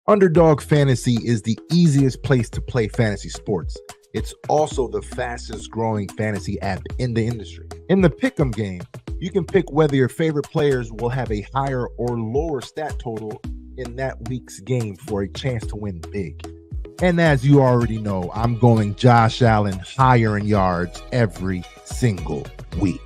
Underdog Fantasy is the easiest place to play fantasy sports. It's also the fastest growing fantasy app in the industry. In the pick'em game, you can pick whether your favorite players will have a higher or lower stat total in that week's game for a chance to win big. And as you already know, I'm going Josh Allen higher in yards every single week.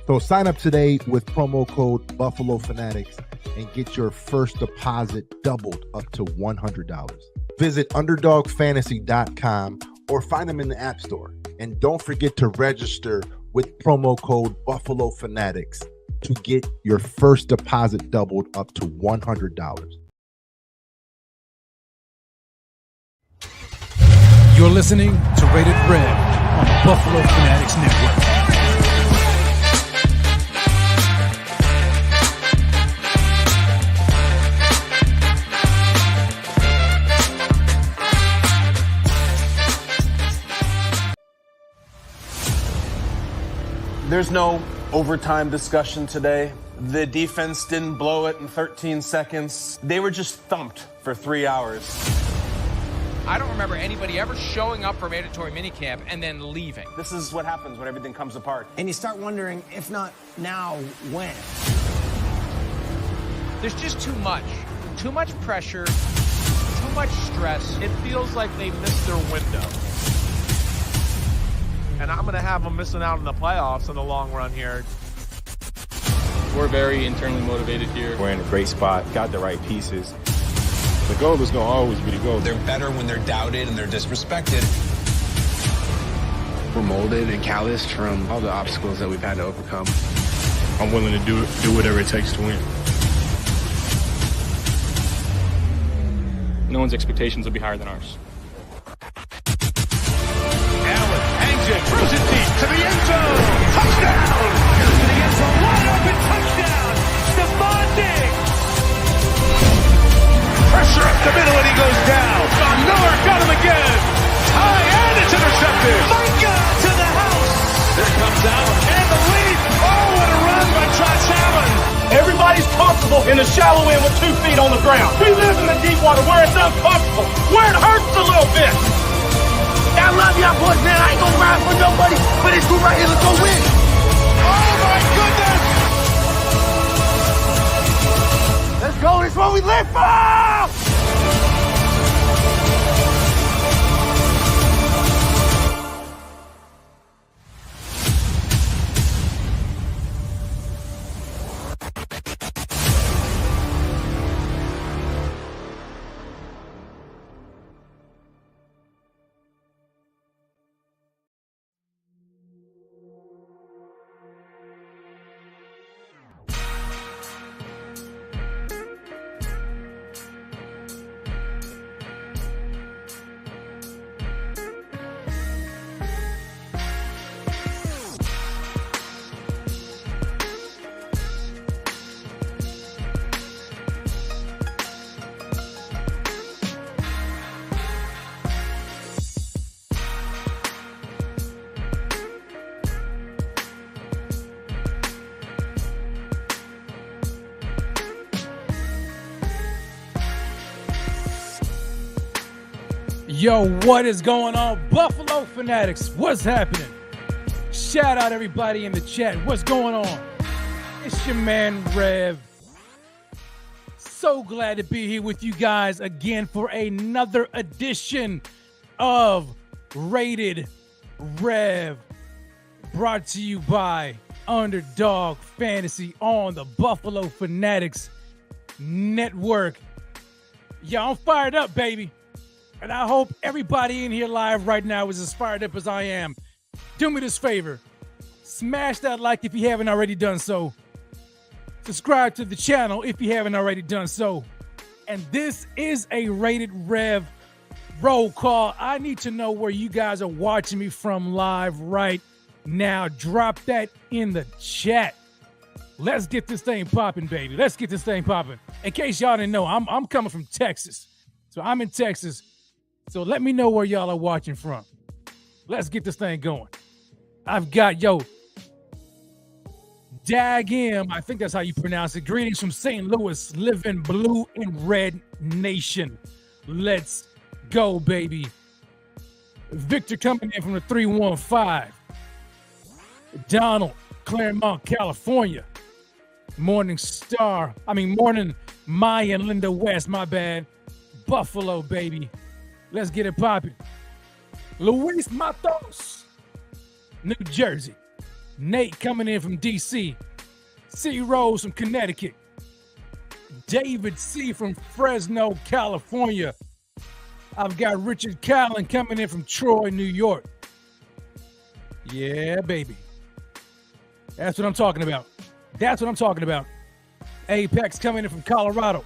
So sign up today with promo code Buffalo Fanatics and get your first deposit doubled up to $100. Visit underdogfantasy.com or find them in the App Store. And don't forget to register with promo code Buffalo Fanatics to get your first deposit doubled up to $100. You're listening to Rated Red on the Buffalo Fanatics Network. There's no overtime discussion today. The defense didn't blow it in 13 seconds. They were just thumped for 3 hours. I don't remember anybody ever showing up for mandatory minicamp and then leaving. This is what happens when everything comes apart. And you start wondering, if not now, when? There's just too much. Too much pressure, too much stress. It feels like they missed their window. And I'm going to have them missing out on the playoffs in the long run here. We're very internally motivated here. We're in a great spot, got the right pieces. The goal is going to always be the goal. They're better when they're doubted and they're disrespected. We're molded and calloused from all the obstacles that we've had to overcome. I'm willing to do whatever it takes to win. No one's expectations will be higher than ours. Allen hangs it, throws it deep to the end zone. Touchdown! To the end zone, wide open touchdown. Stephon Diggs. Pressure up the middle and he goes down. Von Miller got him again. High and it's intercepted. Micah to the house. There comes Allen and the lead. Oh, what a run by Josh Allen. Everybody's comfortable in the shallow end with 2 feet on the ground. We live in the deep water where it's uncomfortable, where it hurts a little bit. I love y'all boys, man. I ain't gonna ride for nobody, but this group right here, let's go win. Oh my goodness. Let's go, this is what we live for! Yo, what is going on, Buffalo Fanatics? What's happening? Shout out everybody in the chat. What's going on? It's your man, Rev. So glad to be here with you guys again for another edition of Rated Rev, brought to you by Underdog Fantasy on the Buffalo Fanatics Network. Yeah, I'm fired up, baby. And I hope everybody in here live right now is as fired up as I am. Do me this favor. Smash that like if you haven't already done so. Subscribe to the channel if you haven't already done so. And this is a Rated Rev roll call. I need to know where you guys are watching me from live right now. Drop that in the chat. Let's get this thing popping, baby. Let's get this thing popping. In case y'all didn't know, I'm coming from Texas. So I'm in Texas. So let me know where y'all are watching from. Let's get this thing going. I've got, Dagim, I think that's how you pronounce it. Greetings from St. Louis, living blue and red nation. Let's go, baby. Victor coming in from the 315. Donald, Claremont, California. Morning Maya and Linda West, my bad. Buffalo, baby. Let's get it popping. Luis Matos, New Jersey. Nate coming in from D.C. C. Rose from Connecticut. David C. from Fresno, California. I've got Richard Callen coming in from Troy, New York. Yeah, baby. That's what I'm talking about. That's what I'm talking about. Apex coming in from Colorado.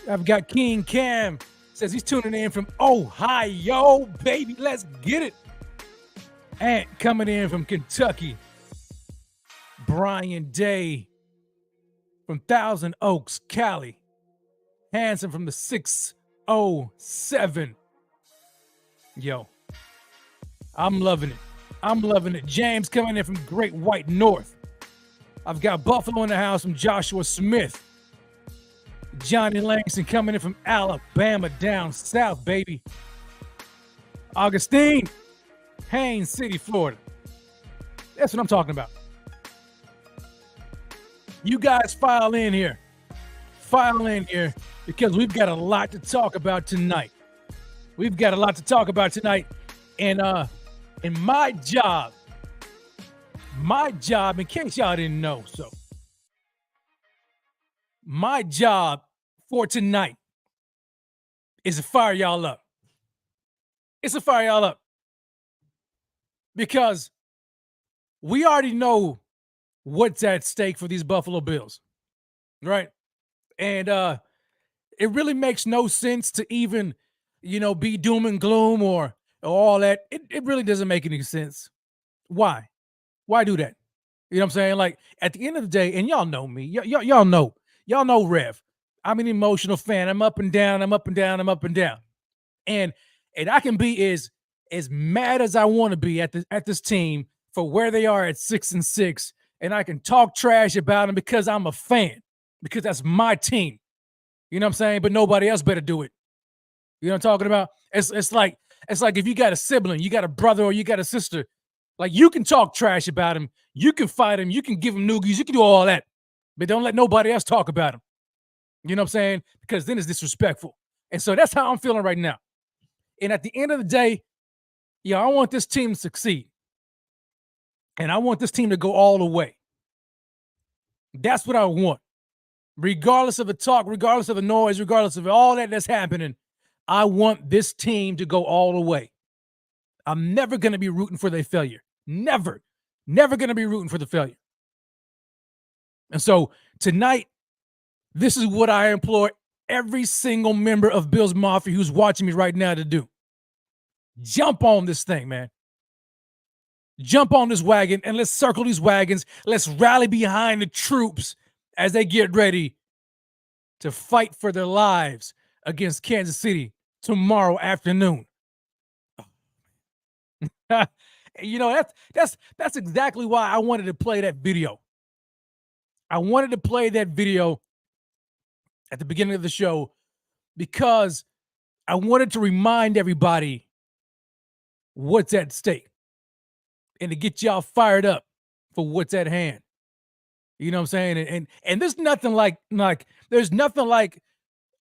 I've got King Cam. Says he's tuning in from Ohio, baby. Let's get it. Ant coming in from Kentucky. Brian Day from Thousand Oaks, Cali. Hanson from the 607. Yo, I'm loving it. I'm loving it. James coming in from Great White North. I've got Buffalo in the house from Joshua Smith. Johnny Langston coming in from Alabama down south, baby. Augustine, Haines City, Florida. That's what I'm talking about. You guys file in here. File in here because we've got a lot to talk about tonight. We've got a lot to talk about tonight. And my job, in case y'all didn't know, so my job for tonight is to fire y'all up. It's to fire y'all up because we already know what's at stake for these Buffalo Bills, right? And it really makes no sense to even, be doom and gloom or all that. It really doesn't make any sense. Why? Why do that? You know what I'm saying? Like, at the end of the day, and y'all know me. Y'all know Rev. I'm an emotional fan. I'm up and down. I'm up and down. I'm up and down. And I can be as mad as I want to be at this team for where they are at 6-6. And I can talk trash about them because I'm a fan, because that's my team. You know what I'm saying? But nobody else better do it. You know what I'm talking about? It's like if you got a sibling, you got a brother or you got a sister, like you can talk trash about him, you can fight him, you can give him noogies, you can do all that, but don't let nobody else talk about him. You know what I'm saying? Because then it's disrespectful. And so that's how I'm feeling right now. And at the end of the day, I want this team to succeed. And I want this team to go all the way. That's what I want. Regardless of the talk, regardless of the noise, regardless of all that's happening, I want this team to go all the way. I'm never going to be rooting for their failure. Never. Never going to be rooting for the failure. And so tonight, this is what I implore every single member of Bills Mafia who's watching me right now to do. Jump on this thing, man. Jump on this wagon and let's circle these wagons. Let's rally behind the troops as they get ready to fight for their lives against Kansas City tomorrow afternoon. That's exactly why I wanted to play that video. I wanted to play that video at the beginning of the show because I wanted to remind everybody what's at stake and to get y'all fired up for what's at hand. You know what I'm saying? And there's nothing like there's nothing like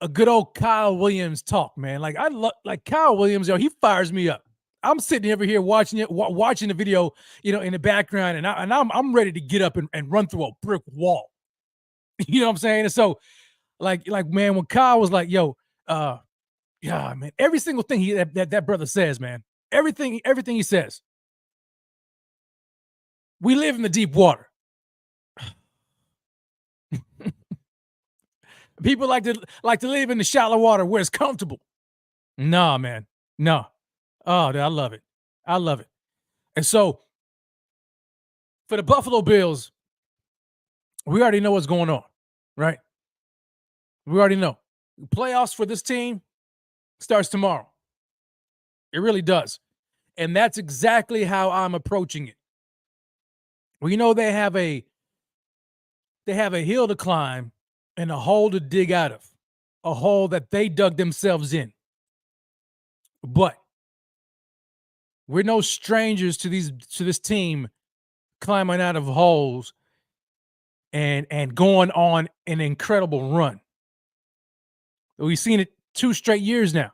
a good old Kyle Williams talk, man. Like I love Kyle Williams, he fires me up. I'm sitting over here watching the video, in the background, and I'm ready to get up and run through a brick wall. You know what I'm saying? And so, like man, when Kyle was like, "Yo, yeah, man," every single thing that brother says, man, everything he says. We live in the deep water. People like to live in the shallow water where it's comfortable. Nah, man, no. Oh, dude, I love it. I love it. And so, for the Buffalo Bills, we already know what's going on, right? We already know. Playoffs for this team starts tomorrow. It really does. And that's exactly how I'm approaching it. Well, you know they have a hill to climb and a hole to dig out of, a hole that they dug themselves in. But we're no strangers to this team climbing out of holes and going on an incredible run. We've seen it 2 straight years now.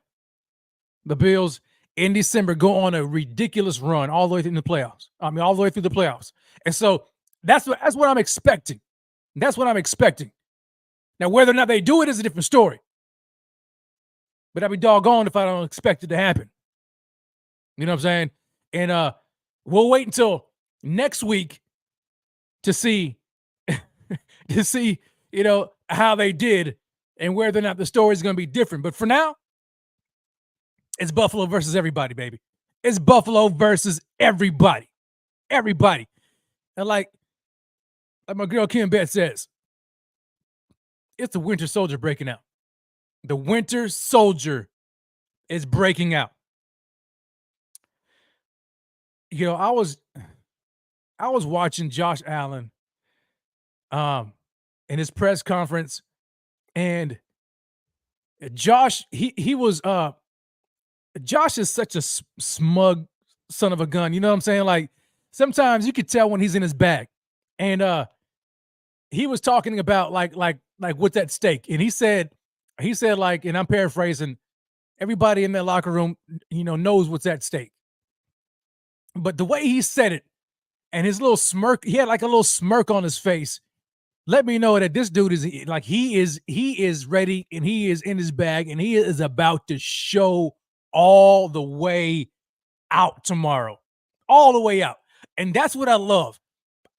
The Bills in December go on a ridiculous run all the way through the playoffs. All the way through the playoffs. And so that's what I'm expecting. That's what I'm expecting. Now, whether or not they do it is a different story. But I'd be doggone if I don't expect it to happen. You know what I'm saying? And we'll wait until next week to see how they did and whether or not the story is going to be different. But for now, it's Buffalo versus everybody, baby. It's Buffalo versus everybody. Everybody. And like my girl Kim Bett says, it's the Winter Soldier breaking out. The Winter Soldier is breaking out. You know, I was watching Josh Allen in his press conference, and Josh, Josh is such a smug son of a gun. You know what I'm saying? Like, sometimes you could tell when he's in his bag. And he was talking about like what's at stake. And he said like, and I'm paraphrasing, everybody in that locker room, knows what's at stake. But the way he said it and his little smirk, he had like a little smirk on his face, let me know that this dude is like, he is ready and he is in his bag and he is about to show all the way out tomorrow. All the way out. And that's what I love.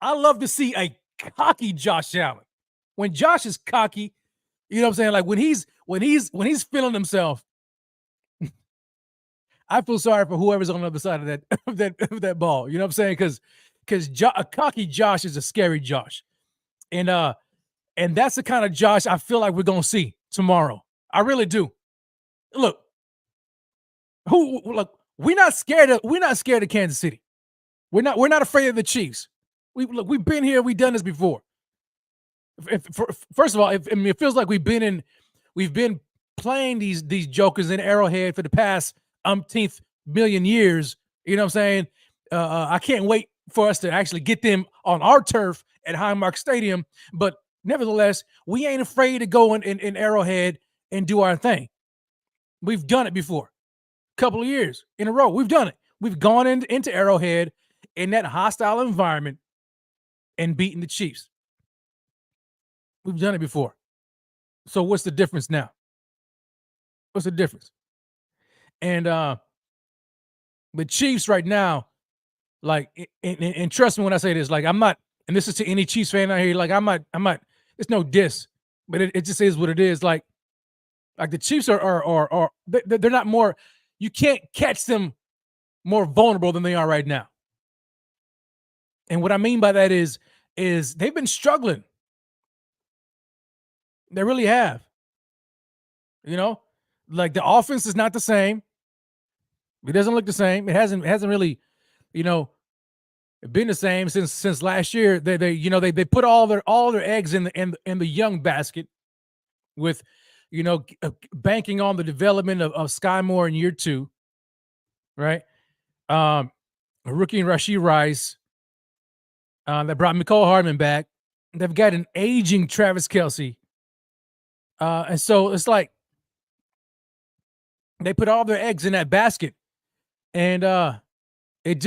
I love to see a cocky Josh Allen. When Josh is cocky, you know what I'm saying? Like when he's feeling himself, I feel sorry for whoever's on the other side of that ball. You know what I'm saying? Because a cocky Josh is a scary Josh. And that's the kind of Josh I feel like we're gonna see tomorrow. I really do. Look, we're not scared of Kansas City. We're not afraid of the Chiefs. We've been here, we've done this before. First of all, it feels like we've been playing these jokers in Arrowhead for the past umpteenth million years. You know what I'm saying? I can't wait for us to actually get them on our turf at Highmark Stadium. But nevertheless, we ain't afraid to go in Arrowhead and do our thing. We've done it before. A couple of years in a row. We've done it. We've gone into Arrowhead in that hostile environment and beaten the Chiefs. We've done it before. So what's the difference now? What's the difference? And the Chiefs right now, like, and trust me when I say this, like, I'm not, and this is to any Chiefs fan out here, like, I'm not, it's no diss, but it just is what it is. Like the Chiefs are they're not more, you can't catch them more vulnerable than they are right now. And what I mean by that is they've been struggling. They really have. You know, like the offense is not the same. It doesn't look the same. It hasn't really, been the same since last year. They put all their eggs in the young basket with, banking on the development of Sky Moore in year 2, right? A rookie in Rashee Rice that brought Mecole Hardman back. They've got an aging Travis Kelce. And so it's like they put all their eggs in that basket, and it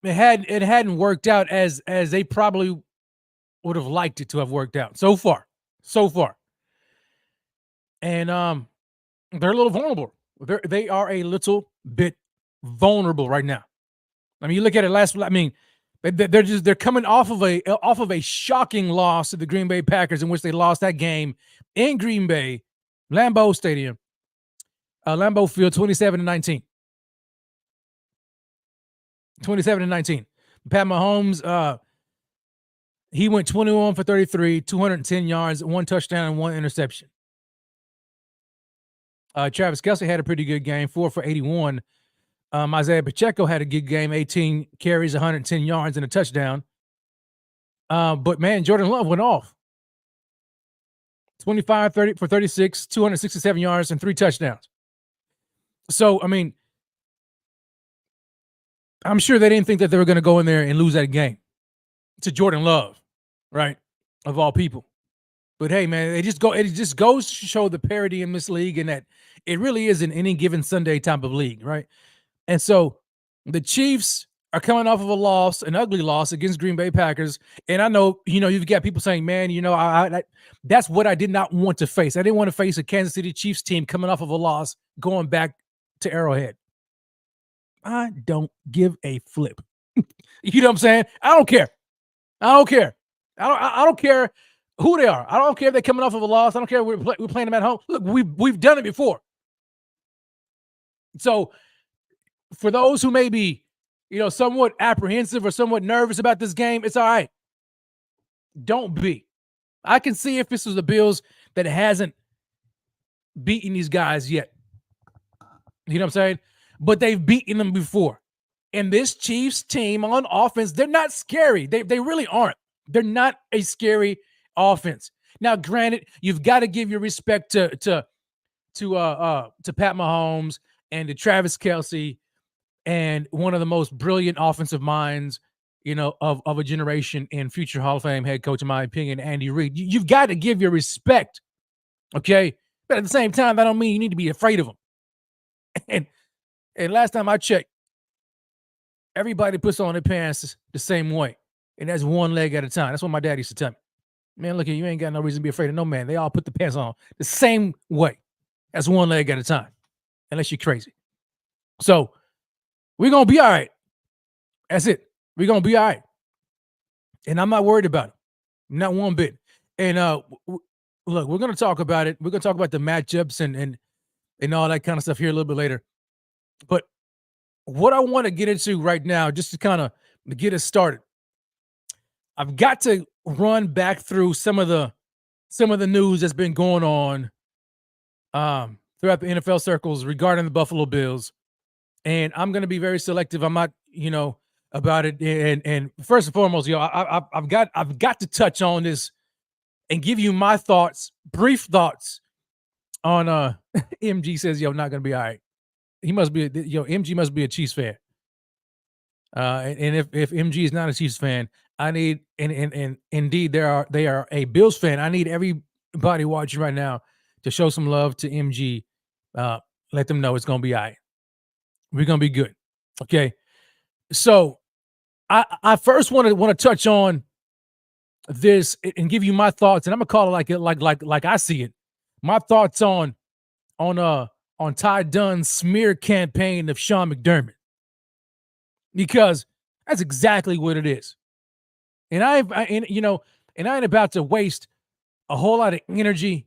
hadn't worked out as they probably would have liked it to have worked out so far. And they're a little vulnerable. They are a little bit vulnerable right now. I mean, you look at it they're coming off of a shocking loss to the Green Bay Packers, in which they lost that game in Green Bay, Lambeau Stadium, Lambeau Field, 27-19. 27-19. Pat Mahomes, he went 21 for 33, 210 yards, 1 touchdown, and 1 interception. Travis Kelce had a pretty good game, 4 for 81, Isaiah Pacheco had a good game, 18 carries, 110 yards, and a touchdown. But, man, Jordan Love went off. 25 30 for 36, 267 yards, and 3 touchdowns. So, I mean, I'm sure they didn't think that they were going to go in there and lose that game to Jordan Love, right, of all people. But, hey, man, it just goes to show the parity in this league and that it really is an any given Sunday type of league, right? And so the Chiefs are coming off of a loss, an ugly loss against Green Bay Packers. And I know, you've got people saying, man, I that's what I did not want to face. I didn't want to face a Kansas City Chiefs team coming off of a loss going back to Arrowhead. I don't give a flip. You know what I'm saying? I don't care. I don't care who they are. I don't care if they're coming off of a loss. I don't care if we're playing them at home. Look, we've done it before. So for those who may be, somewhat apprehensive or somewhat nervous about this game, it's all right. Don't be. I can see if this was the Bills that hasn't beaten these guys yet. You know what I'm saying? But they've beaten them before. And this Chiefs team on offense, they're not scary. They really aren't. They're not a scary offense. Now, granted, you've got to give your respect to Pat Mahomes and to Travis Kelce and one of the most brilliant offensive minds, of a generation and future Hall of Fame head coach, in my opinion, Andy Reid. You've got to give your respect, okay? But at the same time, that don't mean you need to be afraid of them. And last time I checked, everybody puts on their pants the same way, and that's one leg at a time. That's what my dad used to tell me. Man, look here, you ain't got no reason to be afraid of no man. They all put the pants on the same way. That's one leg at a time, unless you're crazy. So we're going to be all right. That's it. We're going to be all right. And I'm not worried about it. Not one bit. And look, we're going to talk about it. We're going to talk about the matchups and all that kind of stuff here a little bit later. But what I want to get into right now, just to kind of get us started, I've got to run back through some of the news that's been going on throughout the NFL circles regarding the Buffalo Bills. And I'm going to be very selective. I'm not, about it. And first and foremost, I've got to touch on this and give you my thoughts, brief thoughts on MG says, not going to be all right. He must be, MG must be a Chiefs fan. And if MG is not a Chiefs fan, I need, and indeed they are a Bills fan. I need everybody watching right now to show some love to MG. Let them know it's going to be all right. We're going to be good. Okay. So I first want to touch on this and give you my thoughts, and I'm going to call it like I see it. My thoughts on Ty Dunn's smear campaign of Sean McDermott, because that's exactly what it is. And I ain't about to waste a whole lot of energy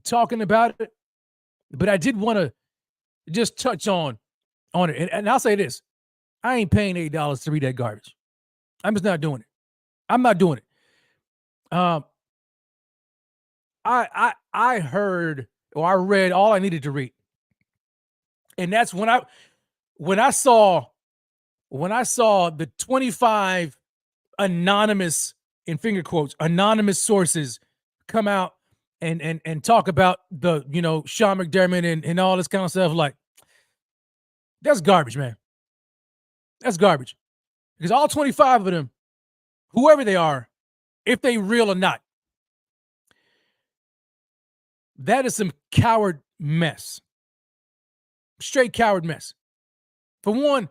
talking about it, but I did want to just touch on it. And I'll say this: I ain't paying $8 to read that garbage. I'm just not doing it. I'm not doing it. I heard, or I read all I needed to read, and that's when I saw the 25 anonymous, in finger quotes, anonymous sources come out and talk about the Sean McDermott and all this kind of stuff. Like, that's garbage, man. That's garbage, because all 25 of them, whoever they are, if they real or not, that is some coward mess. Straight coward mess. For one,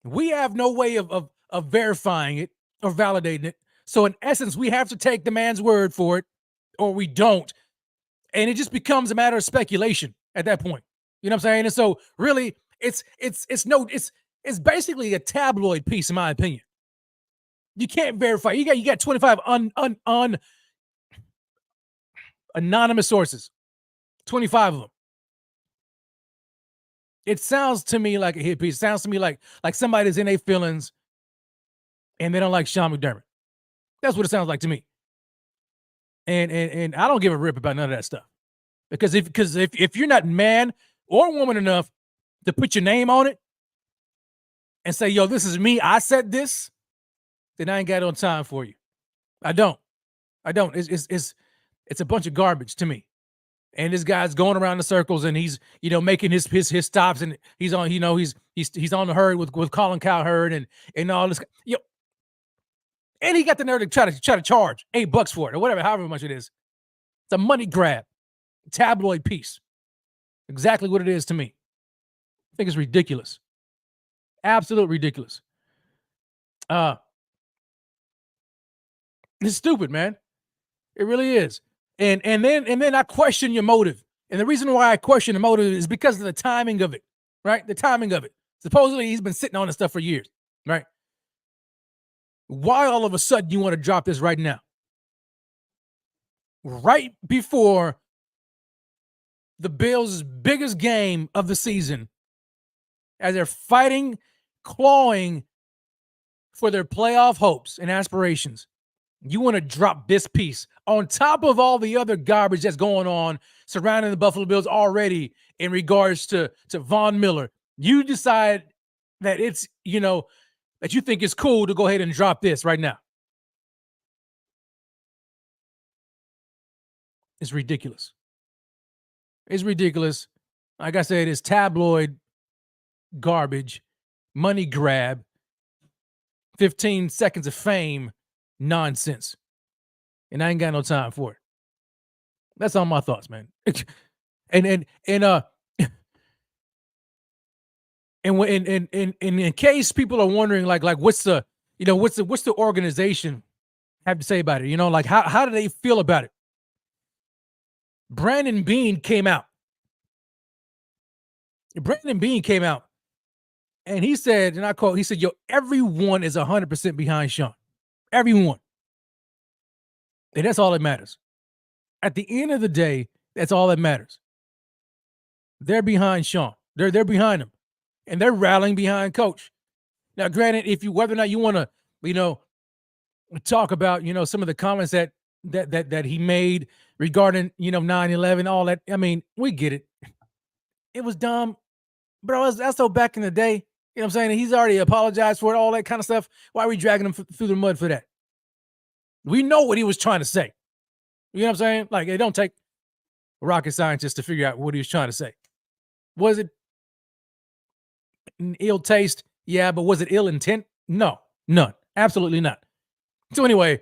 we have no way of verifying it or validating it. So in essence, we have to take the man's word for it, or we don't. And it just becomes a matter of speculation at that point. You know what I'm saying? And so really, it's basically a tabloid piece, in my opinion. You can't verify. You got 25 anonymous sources. 25 of them. It sounds to me like a hit piece. It sounds to me like somebody's in their feelings and they don't like Sean McDermott. That's what it sounds like to me. And I don't give a rip about none of that stuff. Because if you're not man or woman enough to put your name on it and say, yo, this is me, I said this, then I ain't got no time for you. I don't. It's a bunch of garbage to me. And this guy's going around the circles and he's, making his stops, and he's on, he's on the herd with Colin Cowherd and all this. And he got the nerve to try to charge $8 for it or whatever, however much it is. It's a money grab, tabloid piece. Exactly what it is to me. I think it's ridiculous. Absolute ridiculous. It's stupid, man. It really is. And then I question your motive. And the reason why I question the motive is because of the timing of it, right? The timing of it. Supposedly he's been sitting on this stuff for years, right? Why all of a sudden you want to drop this right now? Right before the Bills' biggest game of the season, as they're fighting, clawing for their playoff hopes and aspirations. You want to drop this piece on top of all the other garbage that's going on surrounding the Buffalo Bills already in regards to Von Miller. You decide that it's, that you think it's cool to go ahead and drop this right now. It's ridiculous. It's ridiculous. Like I said, it's tabloid garbage, money grab, 15 seconds of fame nonsense. And I ain't got no time for it. That's all my thoughts, man. And in case people are wondering, like what's the organization have to say about it? Like how do they feel about it? Brandon Beane came out. And he said, and I quote, he said, yo, everyone is 100% behind Sean. Everyone. And that's all that matters. At the end of the day, that's all that matters. They're behind Sean. They're behind him. And they're rallying behind Coach. Now, granted, whether or not you want to, talk about, some of the comments that he made regarding, 9/11, all that. I mean, we get it. It was dumb. Bro, that's so back in the day. You know what I'm saying? He's already apologized for it, all that kind of stuff. Why are we dragging him through the mud for that? We know what he was trying to say. You know what I'm saying? Like, it don't take a rocket scientist to figure out what he was trying to say. Was it ill taste? Yeah, but was it ill intent? No, none. Absolutely not. So anyway,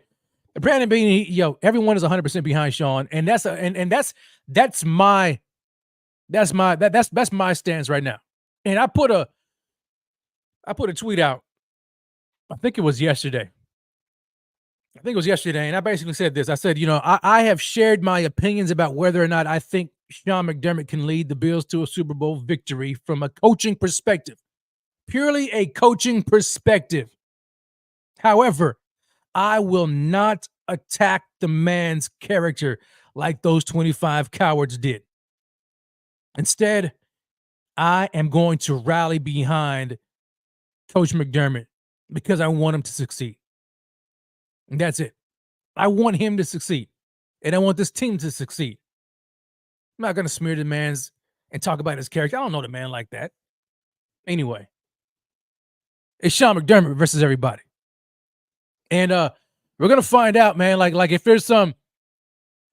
Brandon Beane, everyone is 100% behind Sean, and that's my stance right now. And I put a tweet out. I think it was yesterday. And I basically said this. I said, I have shared my opinions about whether or not I think Sean McDermott can lead the Bills to a Super Bowl victory from a coaching perspective. Purely a coaching perspective. However, I will not attack the man's character like those 25 cowards did. Instead, I am going to rally behind Coach McDermott because I want him to succeed. And that's it. I want him to succeed. And I want this team to succeed. I'm not going to smear the man's and talk about his character. I don't know the man like that. Anyway, it's Sean McDermott versus everybody. And we're going to find out, man, like if there's some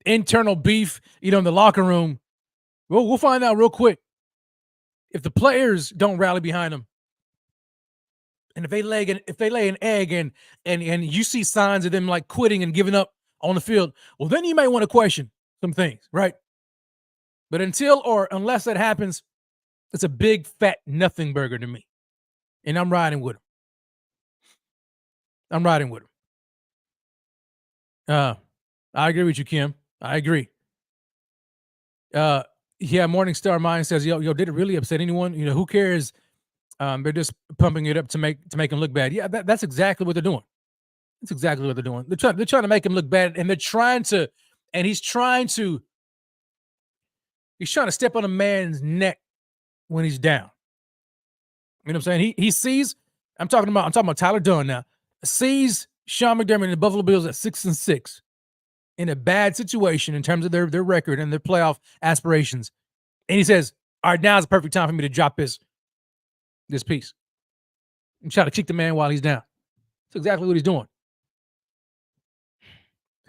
internal beef, in the locker room, we'll find out real quick. If the players don't rally behind him, and if they lay an egg and you see signs of them like quitting and giving up on the field, well, then you may want to question some things, right? But unless that happens, it's a big fat nothing burger to me. And I'm riding with him. I agree with you, Kim. I agree. Yeah, Morningstar Mind says, yo, did it really upset anyone? Who cares? They're just pumping it up to make him look bad. Yeah, that's exactly what they're doing. That's exactly what they're doing. They're trying to make him look bad, and he's trying to step on a man's neck when he's down. You know what I'm saying? He sees. I'm talking about Tyler Dunn now. Sees Sean McDermott and the Buffalo Bills at 6-6 in a bad situation in terms of their record and their playoff aspirations, and he says, "All right, now's the perfect time for me to drop this this piece. I'm trying to kick the man while he's down. That's exactly what he's doing.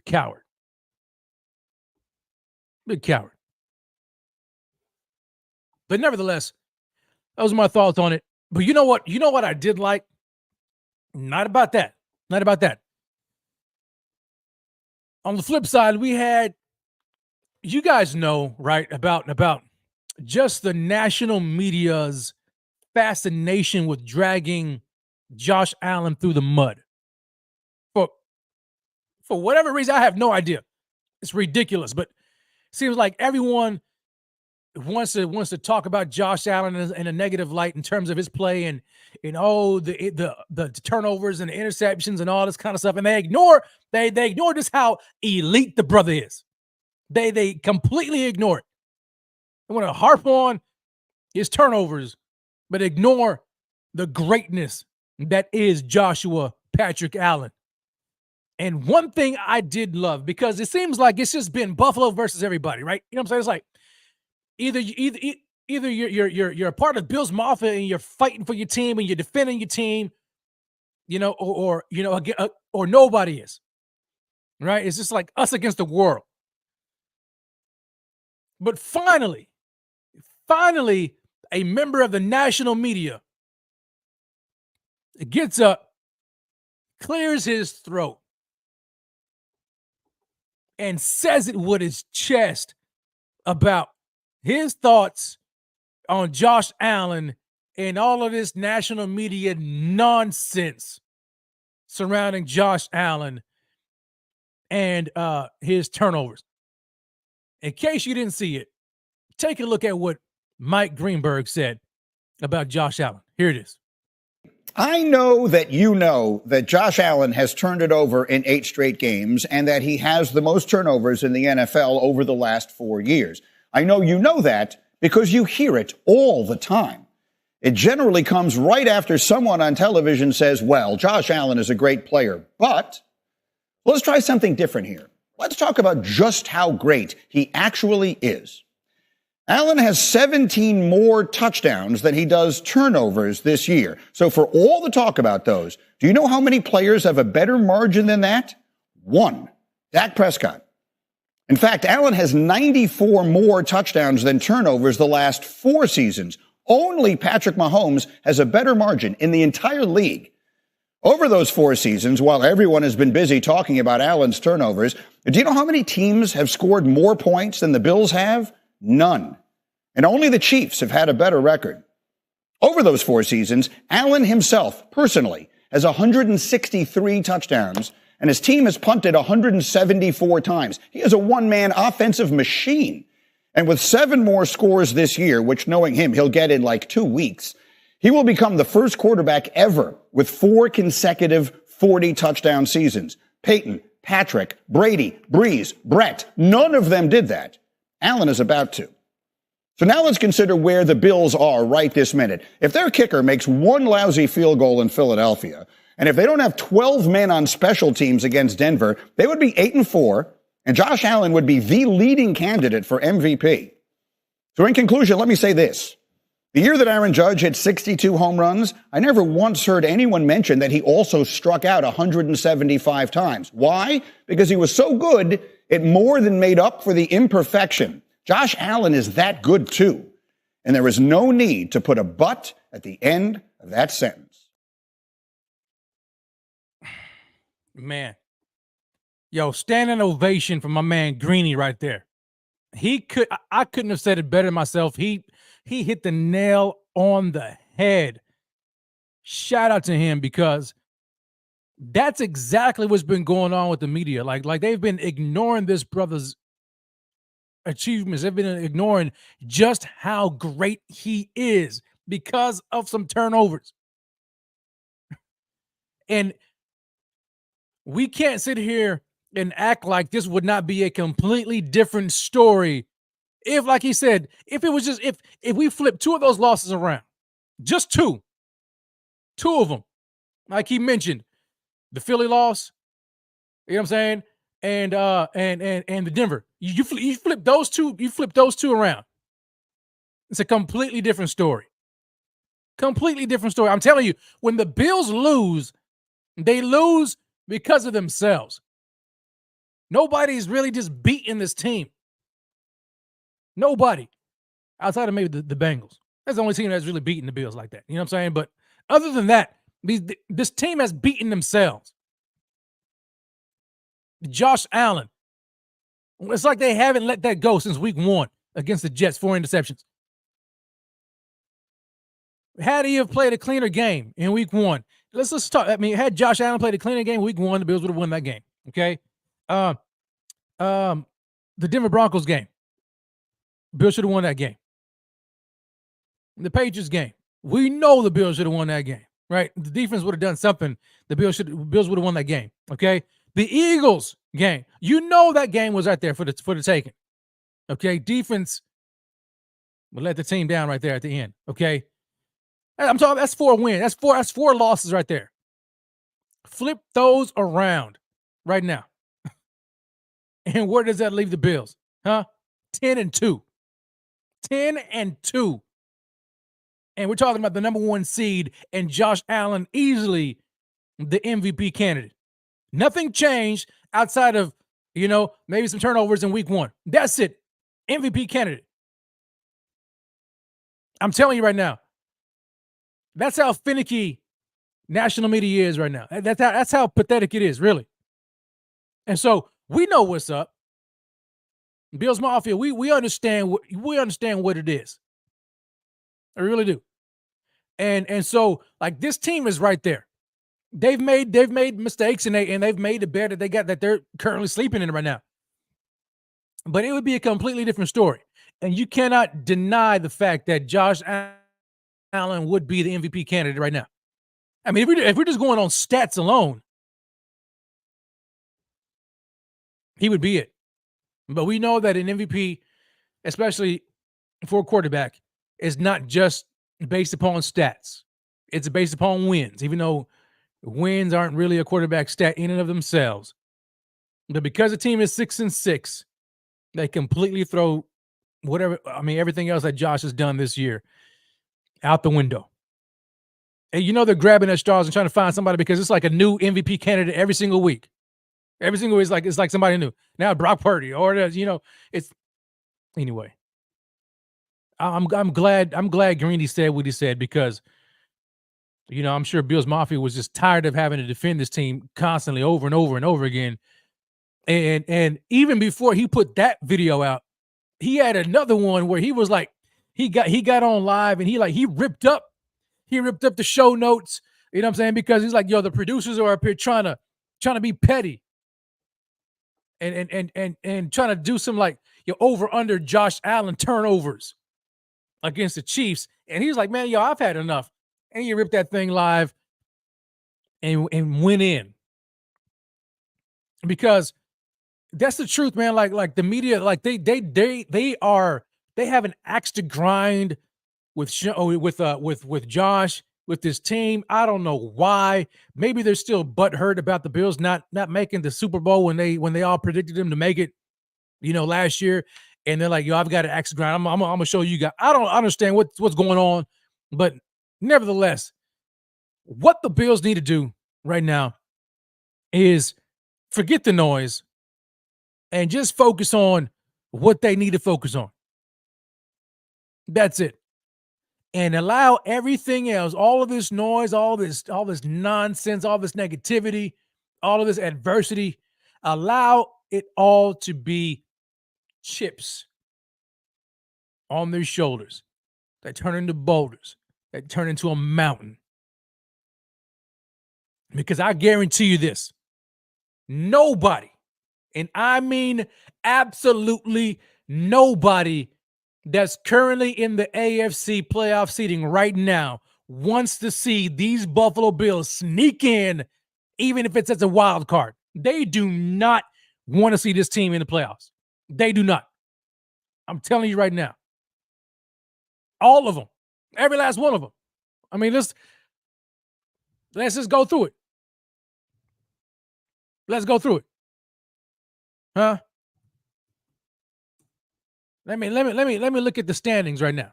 Coward. Big coward. But nevertheless, those are my thoughts on it. But you know what? You know what I did like? Not about that. Not about that. On the flip side, we had, you guys know, right, about just the national media's fascination with dragging Josh Allen through the mud. For whatever reason, I have no idea. It's ridiculous, but it seems like everyone wants to talk about Josh Allen in a negative light in terms of his play and the turnovers and the interceptions and all this kind of stuff, and they ignore just how elite the brother is. They completely ignore it. They want to harp on his turnovers, but ignore the greatness that is Joshua Patrick Allen. And one thing I did love, because it seems like it's just been Buffalo versus everybody, right? You know what I'm saying? It's like either you're a part of Bill's Mafia and you're fighting for your team and you're defending your team, you know, or nobody is, right? It's just like us against the world. But finally, a member of the national media gets up, clears his throat, and says it with his chest about his thoughts on Josh Allen and all of this national media nonsense surrounding Josh Allen and his turnovers. In case you didn't see it, take a look at what Mike Greenberg said about Josh Allen. Here it is. I know that Josh Allen has turned it over in 8 straight games and that he has the most turnovers in the NFL over the last 4 years. I know you know that because you hear it all the time. It generally comes right after someone on television says, well, Josh Allen is a great player, but let's try something different here. Let's talk about just how great he actually is. Allen has 17 more touchdowns than he does turnovers this year. So for all the talk about those, do you know how many players have a better margin than that? 1. Dak Prescott. In fact, Allen has 94 more touchdowns than turnovers the last 4 seasons. Only Patrick Mahomes has a better margin in the entire league. Over those 4 seasons, while everyone has been busy talking about Allen's turnovers, do you know how many teams have scored more points than the Bills have? None. And only the Chiefs have had a better record. Over those 4 seasons, Allen himself, personally, has 163 touchdowns, and his team has punted 174 times. He is a one-man offensive machine. And with 7 more scores this year, which knowing him, he'll get in like 2 weeks, he will become the first quarterback ever with 4 consecutive 40-touchdown seasons. Peyton, Patrick, Brady, Breeze, Brett, none of them did that. Allen is about to. So now let's consider where the Bills are right this minute. If their kicker makes 1 lousy field goal in Philadelphia, and if they don't have 12 men on special teams against Denver, they would be 8-4, and Josh Allen would be the leading candidate for MVP. So in conclusion, let me say this. The year that Aaron Judge hit 62 home runs, I never once heard anyone mention that he also struck out 175 times. Why? Because he was so good, it more than made up for the imperfection. Josh Allen is that good too. And there is no need to put a but at the end of that sentence. Man. Yo, standing ovation for my man Greeny right there. I couldn't have said it better myself. He hit the nail on the head. Shout out to him, because that's exactly what's been going on with the media. Like they've been ignoring this brother's achievements. They've been ignoring just how great he is because of some turnovers. And we can't sit here and act like this would not be a completely different story if, like he said, if it was just if we flip 2 of those losses around, just 2 of them, like he mentioned, the Philly loss, you know what I'm saying, and the Denver, you flip those two around, it's a completely different story. Completely different story. I'm telling you, when the Bills lose, they lose because of themselves. Nobody's really just beating this team. Nobody. Outside of maybe the Bengals. That's the only team that's really beaten the Bills like that. You know what I'm saying? But other than that, this team has beaten themselves. Josh Allen. It's like they haven't let that go since week 1 against the Jets, 4 interceptions. Had he have played a cleaner game in week 1, let's talk. I mean, had Josh Allen played a cleaner game week 1, the Bills would have won that game. Okay. The Denver Broncos game, Bills should have won that game. The Patriots game, we know the Bills should have won that game, right? The defense would have done something. The Bills would have won that game. Okay. The Eagles game, you know that game was right there for the taking. Okay. Defense would let the team down right there at the end. Okay. I'm talking. That's 4 wins. That's four losses right there. Flip those around right now. And where does that leave the Bills? Huh? 10-2. 10-2. And we're talking about the number 1 seed and Josh Allen easily the MVP candidate. Nothing changed outside of, maybe some turnovers in week 1. That's it. MVP candidate. I'm telling you right now. That's how finicky national media is right now. That's how pathetic it is, really. And so we know what's up. Bills Mafia, we understand what it is. I really do. And so like this team is right there. They've made mistakes and they've made the bed that they're currently sleeping in right now. But it would be a completely different story. And you cannot deny the fact that Josh Allen would be the MVP candidate right now. I mean, if we're just going on stats alone, he would be it. But we know that an MVP, especially for a quarterback, is not just based upon stats. It's based upon wins, even though wins aren't really a quarterback stat in and of themselves. But because the team is 6-6, they completely throw everything else that Josh has done this year out the window. And they're grabbing at straws and trying to find somebody because it's like a new MVP candidate every single week. Every single week it's like somebody new. Now Brock Purdy or it's anyway. I'm glad Greeny said what he said because I'm sure Bills Mafia was just tired of having to defend this team constantly over and over and over again. And even before he put that video out, he had another one where he was like he got on live and he ripped up the show notes, you know what I'm saying? Because he's like, the producers are up here trying to be petty and trying to do some over under Josh Allen turnovers against the Chiefs. And he's like, man, I've had enough. And he ripped that thing live and went in. Because that's the truth, man. Like the media, like they have an axe to grind with Josh, with this team. I don't know why. Maybe they're still butthurt about the Bills not making the Super Bowl when they all predicted them to make it, last year. And they're like, I've got an axe to grind. I'm gonna show you guys. I don't understand what's going on, but nevertheless, what the Bills need to do right now is forget the noise and just focus on what they need to focus on. That's it. And allow everything else, all of this noise, all this nonsense, all this negativity, all of this adversity, allow it all to be chips on their shoulders that turn into boulders, that turn into a mountain. Because I guarantee you this, nobody, and I mean absolutely nobody that's currently in the AFC playoff seating right now wants to see these Buffalo Bills sneak in, even if it's as a wild card. They do not want to see this team in the playoffs. They do not. I'm telling you right now. All of them. Every last one of them. I mean, let's just go through it. Let's go through it. Huh? Let me look at the standings right now.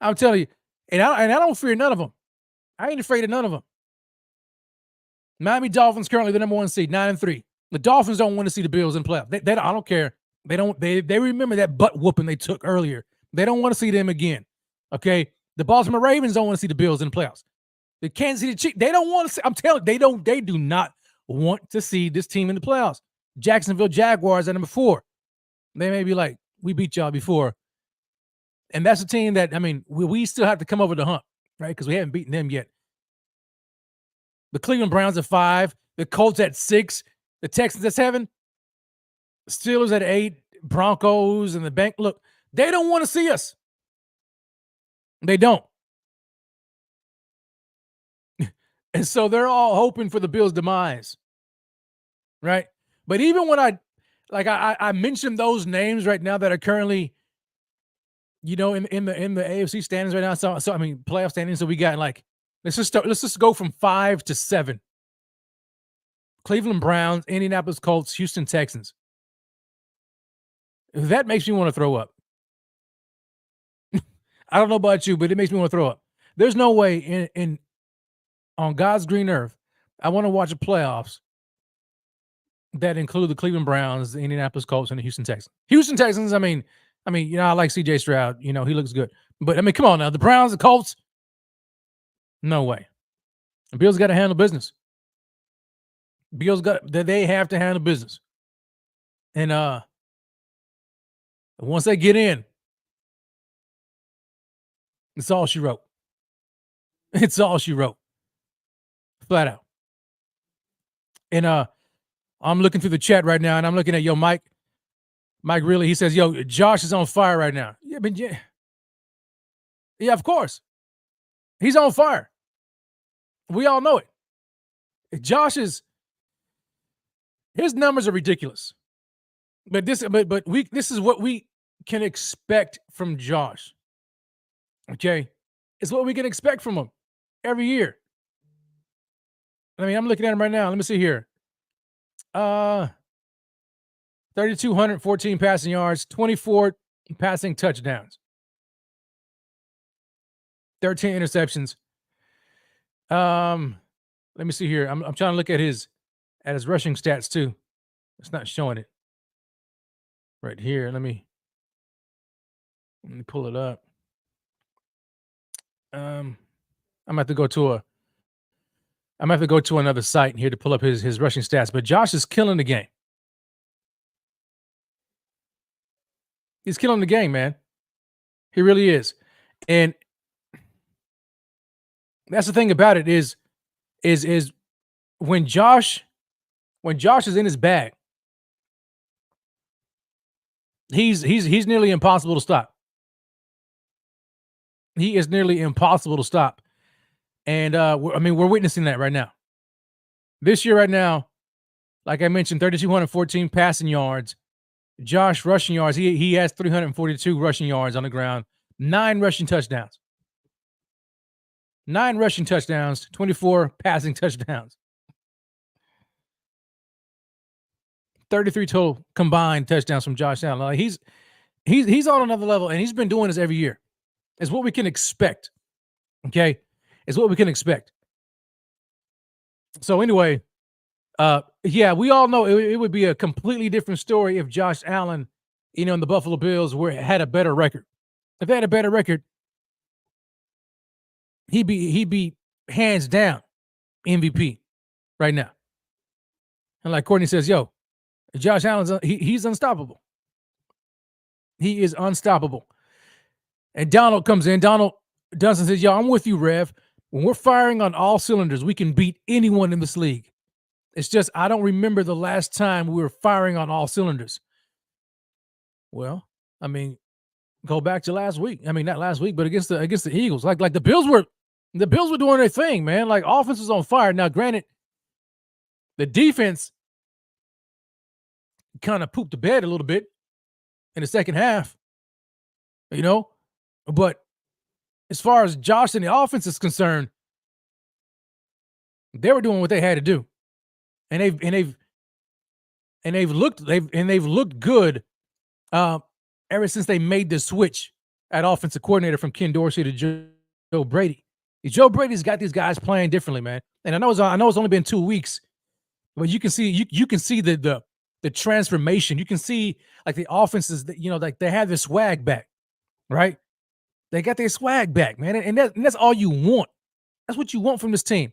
I'm telling you, And I don't fear none of them. I ain't afraid of none of them. Miami Dolphins currently the number 1 seed, 9-3. The Dolphins don't want to see the Bills in playoff. I don't care. They don't. They remember that butt whooping they took earlier. They don't want to see them again. Okay. The Baltimore Ravens don't want to see the Bills in the playoffs. The Kansas City Chiefs, they don't want to see. I'm telling you, they do not want to see this team in the playoffs. Jacksonville Jaguars at number 4. They may be like, we beat y'all before. And that's a team that, I mean, we still have to come over the hump, right? Because we haven't beaten them yet. The Cleveland Browns at 5, the Colts at 6, the Texans at 7, Steelers at 8, Broncos and the bank. Look, they don't want to see us. They don't. And so they're all hoping for the Bills' demise, right? But even when I mentioned those names right now that are currently, in the AFC standings right now. So I mean playoff standings. So we got let's just go from 5 to 7. Cleveland Browns, Indianapolis Colts, Houston Texans. That makes me want to throw up. I don't know about you, but it makes me want to throw up. There's no way on God's green earth I want to watch the playoffs that include the Cleveland Browns, the Indianapolis Colts, and the Houston Texans. Houston Texans, I mean, I like CJ Stroud. He looks good. But, come on now. The Browns, the Colts, no way. The Bills got to handle business. They have to handle business. And once they get in, it's all she wrote. It's all she wrote. Flat out. And I'm looking through the chat right now, and I'm looking at Mike. Mike really, he says, Josh is on fire right now. Yeah, of course. He's on fire. We all know it. His numbers are ridiculous. But this is what we can expect from Josh. Okay? It's what we can expect from him every year. I'm looking at him right now. Let me see here. 3,214 passing yards, 24 passing touchdowns, 13 interceptions. Let me see here. I'm trying to look at his rushing stats too. It's not showing it right here. Let me pull it up. I'm gonna have to go to another site here to pull up his rushing stats. But Josh is killing the game. He's killing the game, man. He really is. And that's the thing about it is when Josh is in his bag, he's nearly impossible to stop. He is nearly impossible to stop. And we're witnessing that right now. This year right now, like I mentioned, 3,214 passing yards. Josh rushing yards. He has 342 rushing yards on the ground. 9 rushing touchdowns. 9 rushing touchdowns, 24 passing touchdowns. 33 total combined touchdowns from Josh Allen. Like he's on another level, and he's been doing this every year. It's what we can expect. Okay? It's what we can expect. So anyway, we all know it would be a completely different story if Josh Allen, and the Buffalo Bills had a better record. If they had a better record, he'd be hands down MVP right now. And like Courtney says, Josh Allen's he's unstoppable. He is unstoppable. And Donald comes in. Donald Dunson says, I'm with you, Rev. When we're firing on all cylinders, we can beat anyone in this league. It's just I don't remember the last time we were firing on all cylinders. Well, go back to last week. Not last week, but against the Eagles. Like the Bills were doing their thing, man. Like offense was on fire. Now, granted, the defense kind of pooped the bed a little bit in the second half. But as far as Josh and the offense is concerned, they were doing what they had to do. And they've looked good ever since they made the switch at offensive coordinator from Ken Dorsey to Joe Brady. Joe Brady's got these guys playing differently, man. And I know it's only been 2 weeks, but you can see you can see the transformation. You can see like the offenses that like they have their swag back, right? They got their swag back, man, and that's all you want. That's what you want from this team,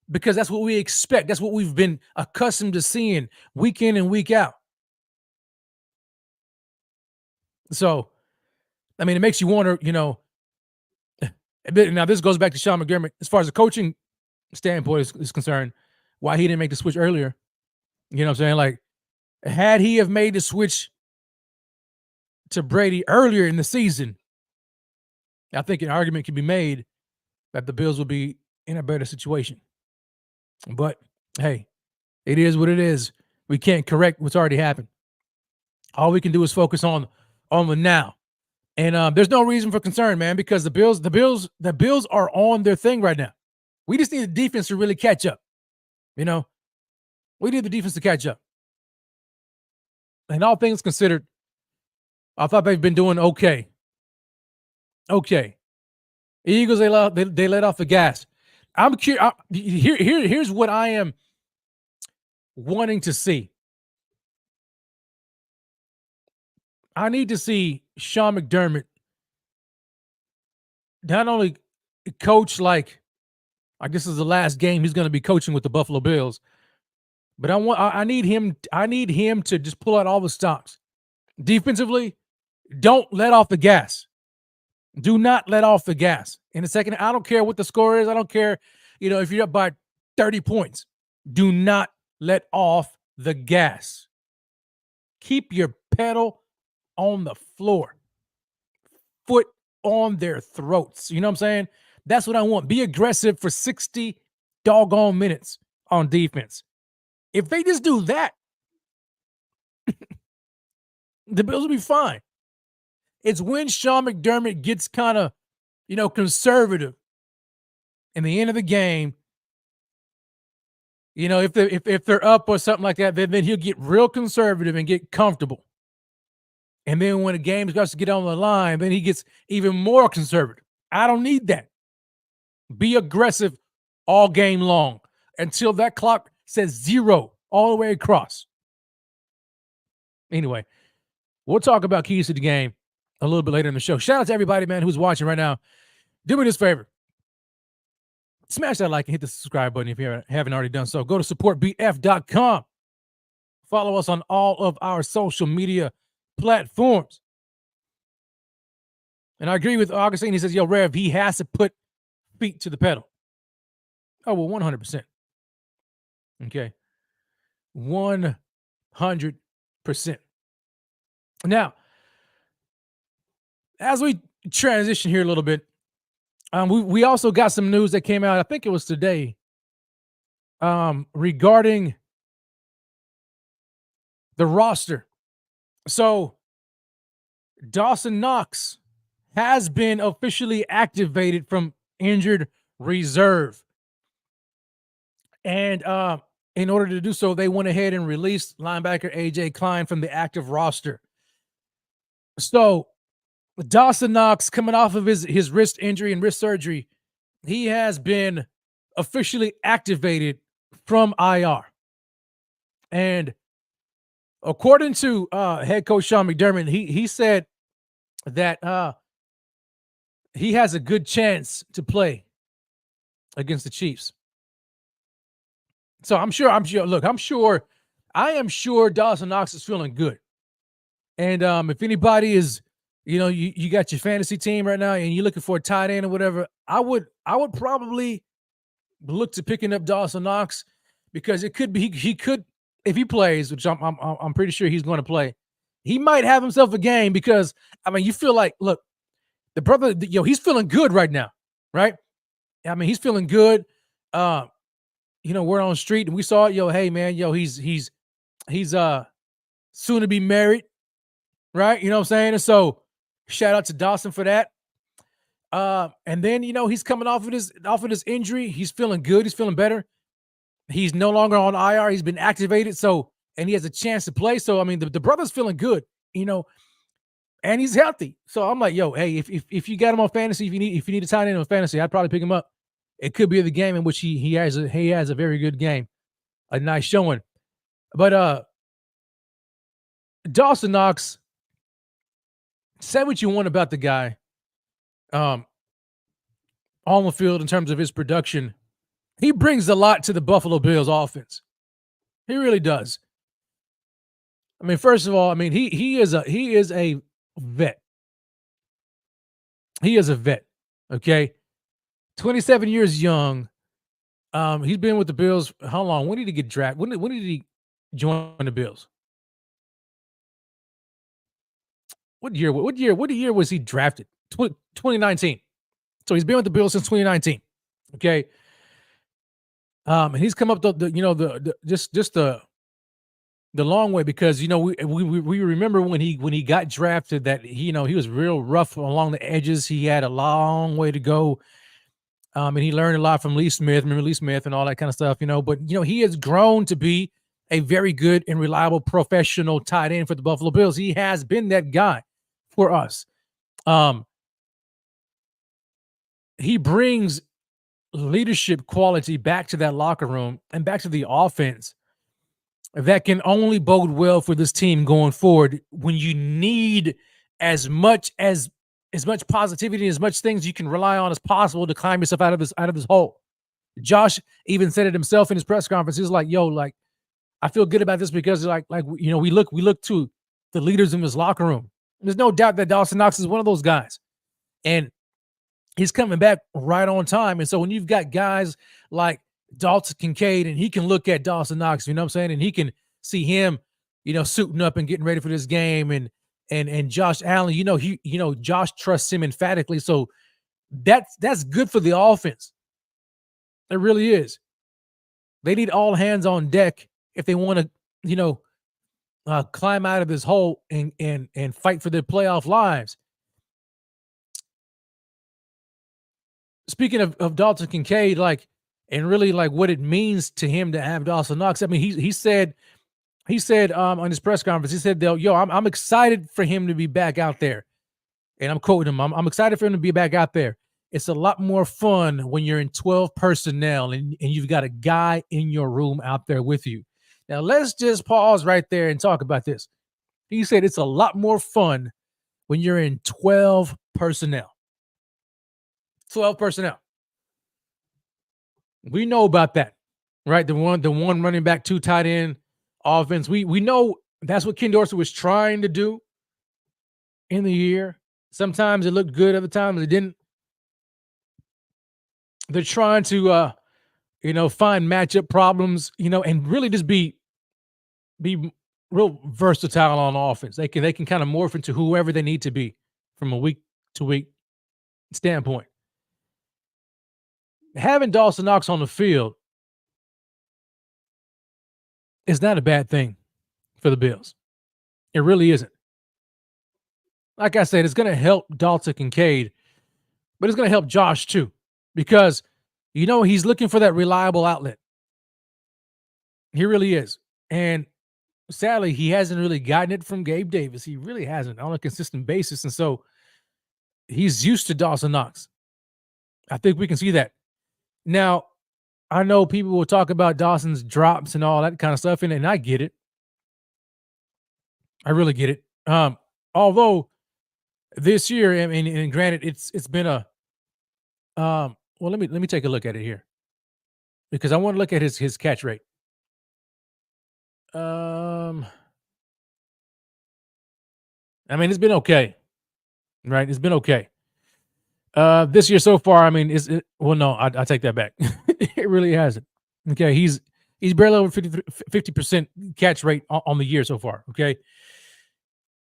because that's what we expect. That's what we've been accustomed to seeing week in and week out. So, I mean, it makes you wonder, now this goes back to Sean McDermott as far as the coaching standpoint is concerned, why he didn't make the switch earlier. You know what I'm saying? Like, had he have made the switch to Brady earlier in the season, I think an argument could be made that the Bills will be in a better situation. But hey, it is what it is. We can't correct what's already happened. All we can do is focus on the now. And there's no reason for concern, man, because the Bills are on their thing right now. We just need the defense to really catch up. We need the defense to catch up. And all things considered, I thought they've been doing okay. Okay. The Eagles, they let off the gas. I'm curious. Here's what I am wanting to see. I need to see Sean McDermott not only coach like this is the last game he's going to be coaching with the Buffalo Bills, but I need him to just pull out all the stops. Defensively, don't let off the gas. Do not let off the gas. In a second, I don't care what the score is. I don't care, if you're up by 30 points. Do not let off the gas. Keep your pedal on the floor. Foot on their throats. You know what I'm saying? That's what I want. Be aggressive for 60 doggone minutes on defense. If they just do that, the Bills will be fine. It's when Sean McDermott gets kind of, conservative in the end of the game. If they're up or something like that, then he'll get real conservative and get comfortable. And then when the game starts to get on the line, then he gets even more conservative. I don't need that. Be aggressive all game long until that clock says 0 all the way across. Anyway, we'll talk about keys to the game a little bit later in the show. Shout out to everybody, man, who's watching right now. Do me this favor. Smash that like and hit the subscribe button if you haven't already done so. Go to supportbf.com. Follow us on all of our social media platforms. And I agree with Augustine. He says, yo, Rev, he has to put feet to the pedal. Oh, well, 100%. Okay. 100%. Now, as we transition here a little bit, we also got some news that came out, I think it was today, regarding the roster. So, Dawson Knox has been officially activated from injured reserve. And in order to do so, they went ahead and released linebacker A.J. Klein from the active roster. So, Dawson Knox, coming off of his wrist injury and wrist surgery, he has been officially activated from IR. And according to head coach Sean McDermott, he said that he has a good chance to play against the Chiefs. So I am sure Dawson Knox is feeling good. And if anybody is, you got your fantasy team right now and you're looking for a tight end or whatever, I would probably look to picking up Dawson Knox, because it could be he could, if he plays, which I'm pretty sure he's going to play, he might have himself a game, because you feel like, look, the brother, he's feeling good right now, right? He's feeling good. We're on the street and we saw it. Hey man, he's soon to be married, right? You know what I'm saying? And so shout out to Dawson for that. And then he's coming off of his injury. He's feeling good. He's feeling better. He's no longer on IR. He's been activated. So, and he has a chance to play. So, the brother's feeling good. and he's healthy. So I'm like, yo, hey, if you got him on fantasy, if you need a tight end on fantasy, I'd probably pick him up. It could be the game in which he has a very good game, a nice showing. But Dawson Knox, say what you want about the guy, on the field in terms of his production, he brings a lot to the Buffalo Bills offense. He really does. I mean, first of all, I mean he is a vet. He is a vet. Okay, 27 years young. He's been with the Bills how long? When did he get drafted? When did he join the Bills? What year was he drafted? 2019. So he's been with the Bills since 2019. Okay. And he's come up the long way, because we remember when he got drafted that he was real rough along the edges. He had a long way to go. And he learned a lot from Lee Smith. Remember Lee Smith and all that kind of stuff, but he has grown to be a very good and reliable professional tight end for the Buffalo Bills. He has been that guy for us. He brings leadership quality back to that locker room and back to the offense that can only bode well for this team going forward, when you need as much positivity, as much things you can rely on as possible to climb yourself out of this hole. Josh even said it himself in his press conference. He was like, yo, like, I feel good about this because we look to the leaders in this locker room. There's no doubt that Dawson Knox is one of those guys. And he's coming back right on time. And so when you've got guys like Dalton Kincaid, and he can look at Dawson Knox, you know what I'm saying? And he can see him, suiting up and getting ready for this game. And Josh Allen, Josh trusts him emphatically. So that's good for the offense. It really is. They need all hands on deck if they want to, climb out of this hole and fight for their playoff lives. Speaking of Dalton Kincaid, and really what it means to him to have Dawson Knox. I mean, he said on his press conference, he said, I'm excited for him to be back out there. And I'm quoting him, I'm excited for him to be back out there. It's a lot more fun when you're in 12 personnel and you've got a guy in your room out there with you. Now, let's just pause right there and talk about this. He said it's a lot more fun when you're in 12 personnel. 12 personnel. We know about that, right? The one running back, 2 tight end offense. We know that's what Ken Dorsey was trying to do in the year. Sometimes it looked good, other times it didn't. They're trying to find matchup problems, and really just be real versatile on offense. They can kind of morph into whoever they need to be from a week to week standpoint. Having Dawson Knox on the field is not a bad thing for the Bills. It really isn't. Like I said, it's going to help Dalton Kincaid, but it's going to help Josh too, because he's looking for that reliable outlet. He really is. And sadly, he hasn't really gotten it from Gabe Davis. He really hasn't on a consistent basis. And so he's used to Dawson Knox. I think we can see that. Now, I know people will talk about Dawson's drops and all that kind of stuff, and I get it. I really get it. Although this year, I mean, and granted, it's been a well, let me take a look at it here, because I want to look at his catch rate. I mean, it's been okay, right? It's been okay. This year so far, I mean, no, I take that back. It really hasn't. Okay, he's barely over 50% catch rate on the year so far. Okay,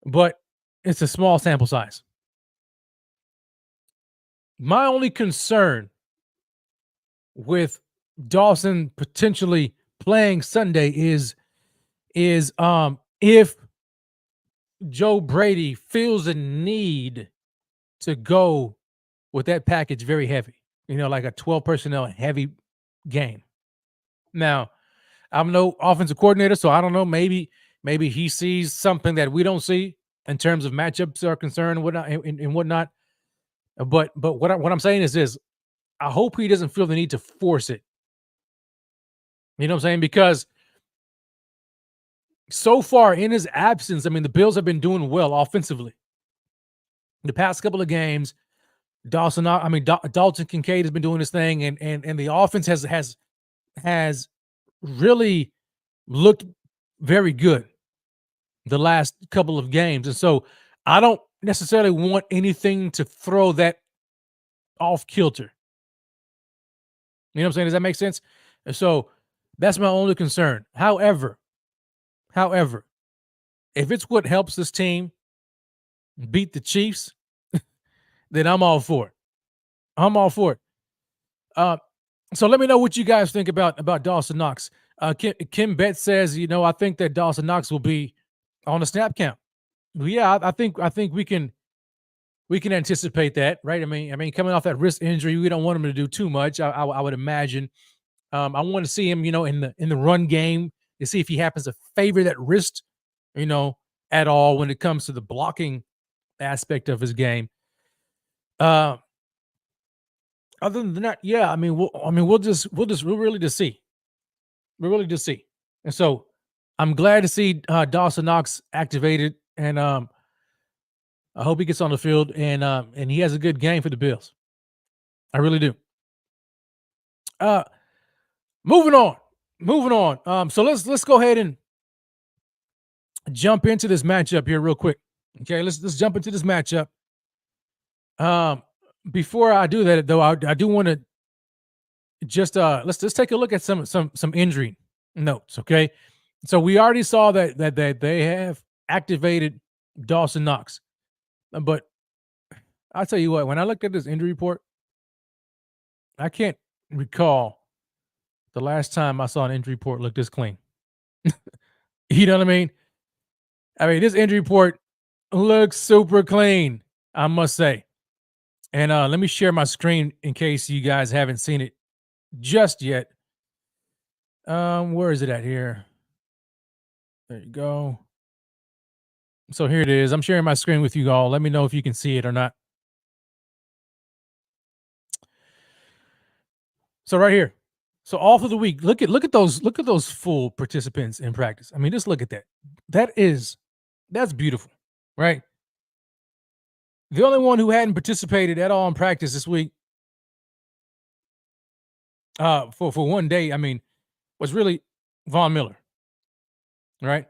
but it's a small sample size. My only concern with Dawson potentially playing Sunday is if Joe Brady feels a need to go with that package very heavy, like a 12 personnel heavy game. Now, I'm no offensive coordinator, so I don't know. Maybe he sees something that we don't see, in terms of matchups are concerned and whatnot. But what I'm saying is this: I hope he doesn't feel the need to force it. You know what I'm saying? Because so far in his absence, I mean, the Bills have been doing well offensively. The past couple of games, Dalton Kincaid has been doing his thing, and the offense has really looked very good the last couple of games. And so I don't necessarily want anything to throw that off kilter. You know what I'm saying? Does that make sense? And so that's my only concern. However, if it's what helps this team beat the Chiefs, then I'm all for it. I'm all for it. So let me know what you guys think about Dawson Knox. Kim Betts says, I think that Dawson Knox will be on the snap count. Yeah, I think we can anticipate that, right? I mean, coming off that wrist injury, we don't want him to do too much. I would imagine. I want to see him, in the run game to see if he happens to favor that wrist, at all when it comes to the blocking aspect of his game. Other than that, yeah, we'll really just see. We're really just see. And so I'm glad to see Dawson Knox activated, and I hope he gets on the field and he has a good game for the Bills. I really do. Moving on. So let's go ahead and jump into this matchup here real quick. Okay, let's jump into this matchup. Before I do that, though, I do want to just let's take a look at some injury notes. Okay, so we already saw that they have activated Dawson Knox, but I'll tell you what, when I looked at this injury report, I can't recall the last time I saw an injury report look this clean. You know what I mean? This injury report looks super clean, I must say. And let me share my screen in case you guys haven't seen it just yet. Where is it at here? There you go. So here it is. I'm sharing my screen with you all. Let me know if you can see it or not. So right here. So all for the week. Look at those full participants in practice. Just look at that. That's beautiful, right? The only one who hadn't participated at all in practice this week, for one day, was really Von Miller, right?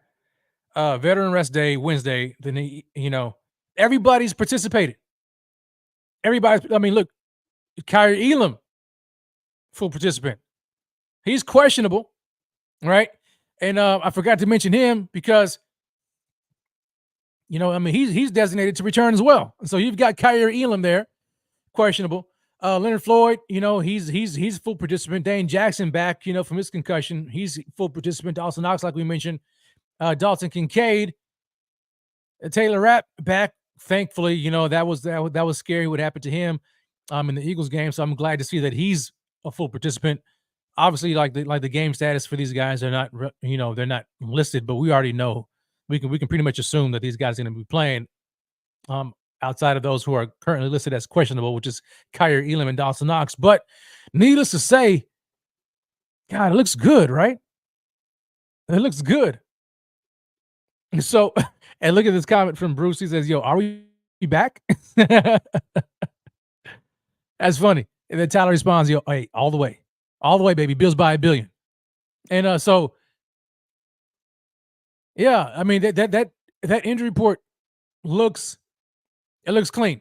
Veteran rest day, Wednesday. Then everybody's participated. Look, Kyrie Elam, full participant. He's questionable, right? And I forgot to mention him because he's designated to return as well. So you've got Kyrie Elam there, questionable. Leonard Floyd, he's full participant. Dane Jackson back, from his concussion. He's full participant. Dawson Knox, like we mentioned. Dalton Kincaid, Taylor Rapp back. Thankfully, that was scary what happened to him in the Eagles game. So I'm glad to see that he's a full participant. Obviously, like the game status for these guys are not, they're not listed, but we already know we can pretty much assume that these guys are going to be playing. Outside of those who are currently listed as questionable, which is Kyrie Elam and Dawson Knox. But needless to say, God, it looks good, right? It looks good. So, and look at this comment from Bruce. He says, "Yo, are we back?" That's funny. And then Tyler responds, "Yo, hey, all the way, baby. Bills by $1 billion." And so, yeah, that injury report looks clean.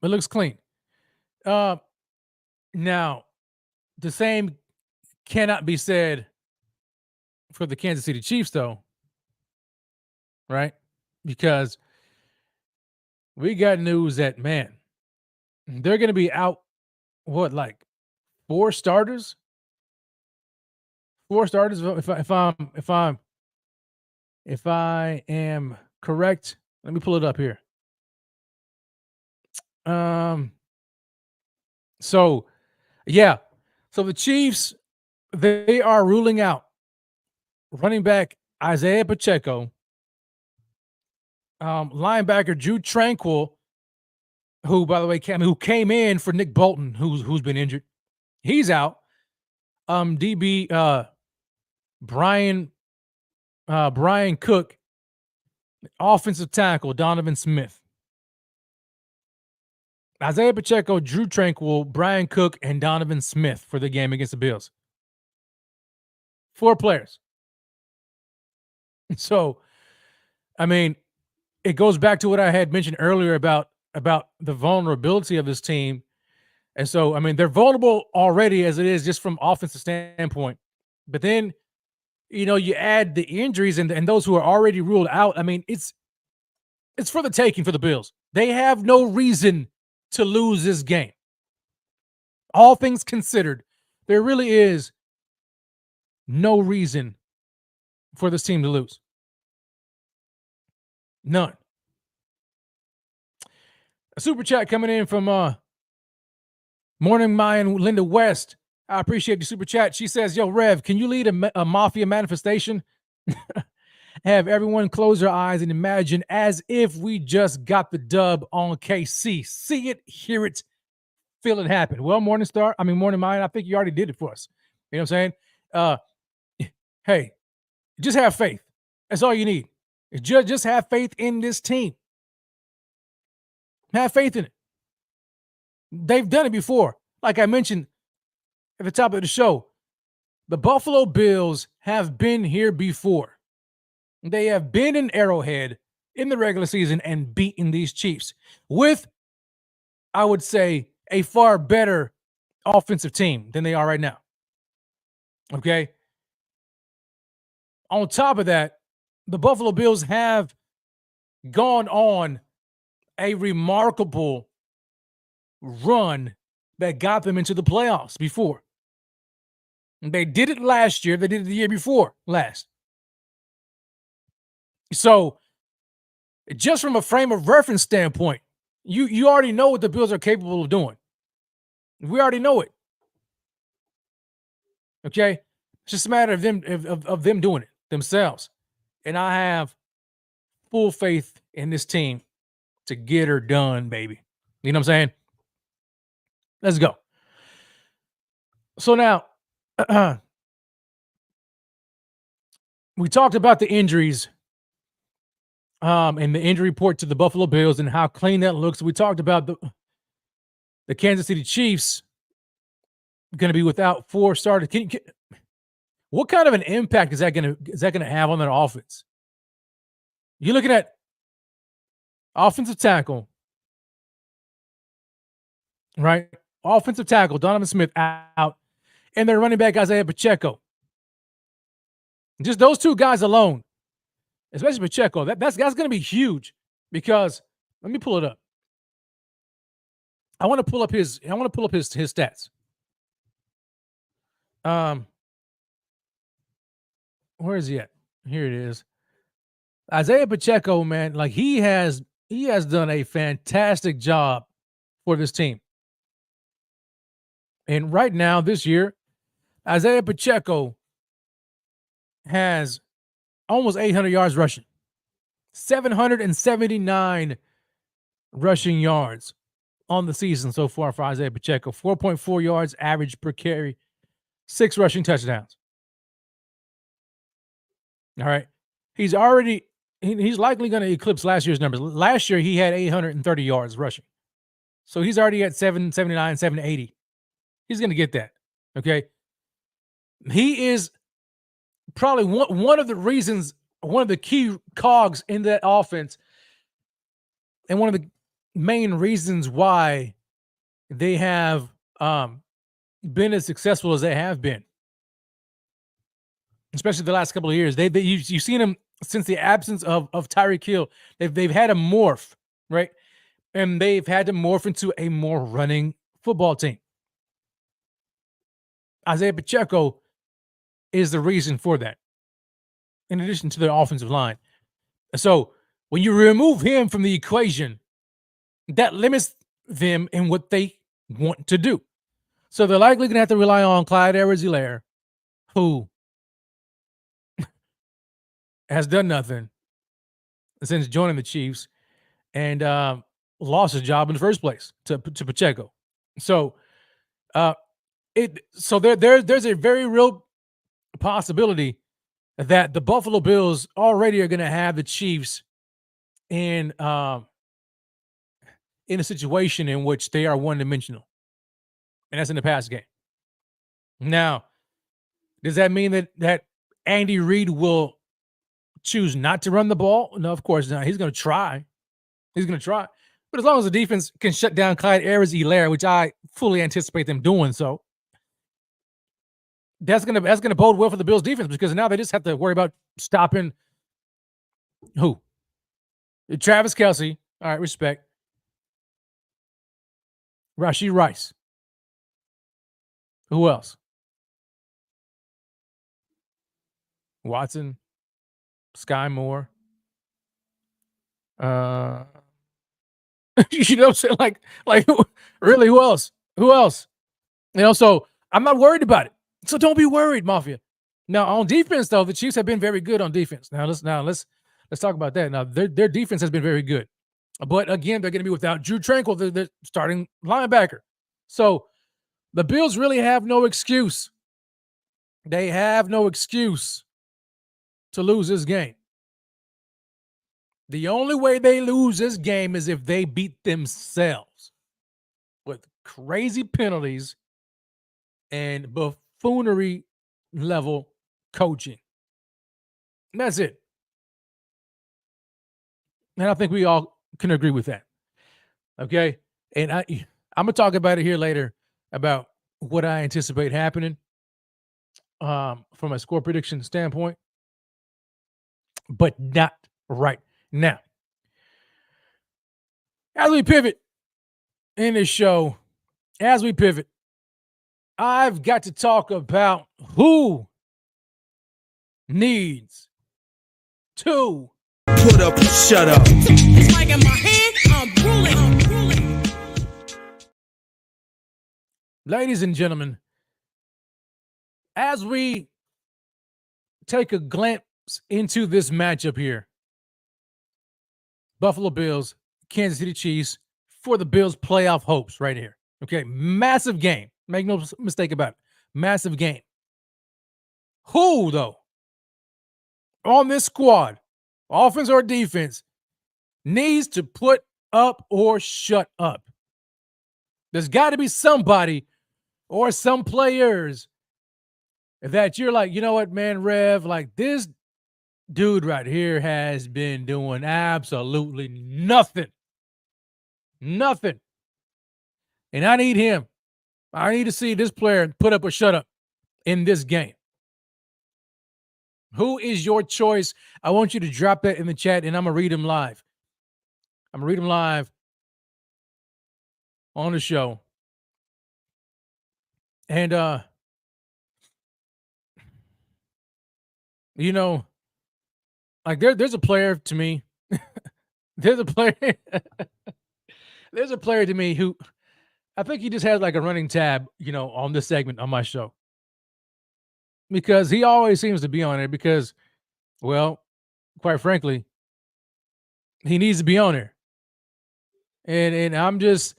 It looks clean. Now, the same cannot be said for the Kansas City Chiefs, though, right? Because we got news that, man, they're going to be out, like 4 starters? 4 starters, if I am correct. Let me pull it up here. So, yeah. So the Chiefs, they are ruling out running back Isaiah Pacheco, linebacker Drew Tranquil, who, by the way, came in for Nick Bolton, who's been injured. He's out. DB Brian Cook, offensive tackle Donovan Smith. Isaiah Pacheco, Drew Tranquil, Brian Cook, and Donovan Smith for the game against the Bills. 4 players. So, I mean, it goes back to what I had mentioned earlier about the vulnerability of this team. And so, I mean, they're vulnerable already as it is just from offensive standpoint. But then, you add the injuries and those who are already ruled out. I mean, it's for the taking for the Bills. They have no reason to lose this game. All things considered, there really is no reason for this team to lose. None. A super chat coming in from Morning Mayan Linda West. I appreciate the super chat. She says, "Yo, Rev, can you lead a mafia manifestation? Have everyone close their eyes and imagine as if we just got the dub on KC. See it, hear it, feel it happen." Well, Morning Mayan, I think you already did it for us. You know what I'm saying? Hey, just have faith. That's all you need. Just have faith in this team. Have faith in it. They've done it before. Like I mentioned at the top of the show, the Buffalo Bills have been here before. They have been in Arrowhead in the regular season and beaten these Chiefs with, I would say, a far better offensive team than they are right now. Okay? On top of that, the Buffalo Bills have gone on a remarkable run that got them into the playoffs before. They did it last year. They did it the year before last. So, just from a frame of reference standpoint, you already know what the Bills are capable of doing. We already know it. Okay? It's just a matter of them doing it themselves. And I have full faith in this team to get her done, baby. You know what I'm saying? Let's go. So now, we talked about the injuries and the injury report to the Buffalo Bills and how clean that looks. We talked about the Kansas City Chiefs going to be without 4 starters. What kind of an impact is that going to have on their offense? You're looking at offensive tackle, right? Offensive tackle, Donovan Smith out, and their running back, Isaiah Pacheco. Just those 2 guys alone, especially Pacheco, that's going to be huge because let me pull it up. I want to pull up his stats. Where is he at? Here it is. Isaiah Pacheco, man, like he has done a fantastic job for this team. And right now, this year, Isaiah Pacheco has almost 800 yards rushing, 779 rushing yards on the season so far for Isaiah Pacheco, 4.4 yards average per carry, 6 rushing touchdowns. All right. He's likely going to eclipse last year's numbers. Last year, he had 830 yards rushing. So he's already at 779, 780. He's going to get that. Okay. He is probably one of the reasons, one of the key cogs in that offense, and one of the main reasons why they have been as successful as they have been, especially the last couple of years. You've seen them since the absence of Tyreek Hill. They've had to morph, right? And they've had to morph into a more running football team. Isaiah Pacheco is the reason for that, in addition to their offensive line. So when you remove him from the equation, that limits them in what they want to do. So they're likely going to have to rely on Clyde Edwards-Helaire, who has done nothing since joining the Chiefs and lost his job in the first place to Pacheco. So there's a very real possibility that the Buffalo Bills already are going to have the Chiefs in a situation in which they are one-dimensional, and that's in the pass game. Now, does that mean that Andy Reid will choose not to run the ball? No, of course not. He's going to try. But as long as the defense can shut down Clyde Edwards-Helaire, which I fully anticipate them doing so, that's gonna bode well for the Bills defense, because now they just have to worry about stopping who? Travis Kelce. All right, respect. Rashee Rice. Who else? Watson. Sky Moore. You know what I'm saying? Like really, who else? Who else? You know, so I'm not worried about it. So don't be worried, Mafia. Now on defense, though, the Chiefs have been very good on defense. Now let's talk about that. Now their defense has been very good, but again, they're going to be without Drew Tranquil, the starting linebacker. So the Bills really have no excuse. They have no excuse to lose this game. The only way they lose this game is if they beat themselves with crazy penalties and buffoonery level coaching. And that's it. And I think we all can agree with that. Okay? And I'm going to talk about it here later about what I anticipate happening from a score prediction standpoint, but not right now. As we pivot in this show, I've got to talk about who needs to put up and shut up. It's like in my hand, I'm ruling. Ladies and gentlemen, as we take a glance into this matchup here, Buffalo Bills, Kansas City Chiefs, for the Bills' playoff hopes right here. Okay, massive game. Make no mistake about it. Massive game. Who, though, on this squad, offense or defense, needs to put up or shut up? There's got to be somebody or some players that you're like, you know what, man, Rev, like this dude right here has been doing absolutely nothing. Nothing. And I need him. I need to see this player put up or shut up in this game. Who is your choice? I want you to drop that in the chat, and I'm going to read him live. I'm going to read him live on the show. And, you know, like there's a player to me. There's a player to me who I think he just has like a running tab, you know, on this segment on my show. Because he always seems to be on it because, well, quite frankly, he needs to be on there. And I'm just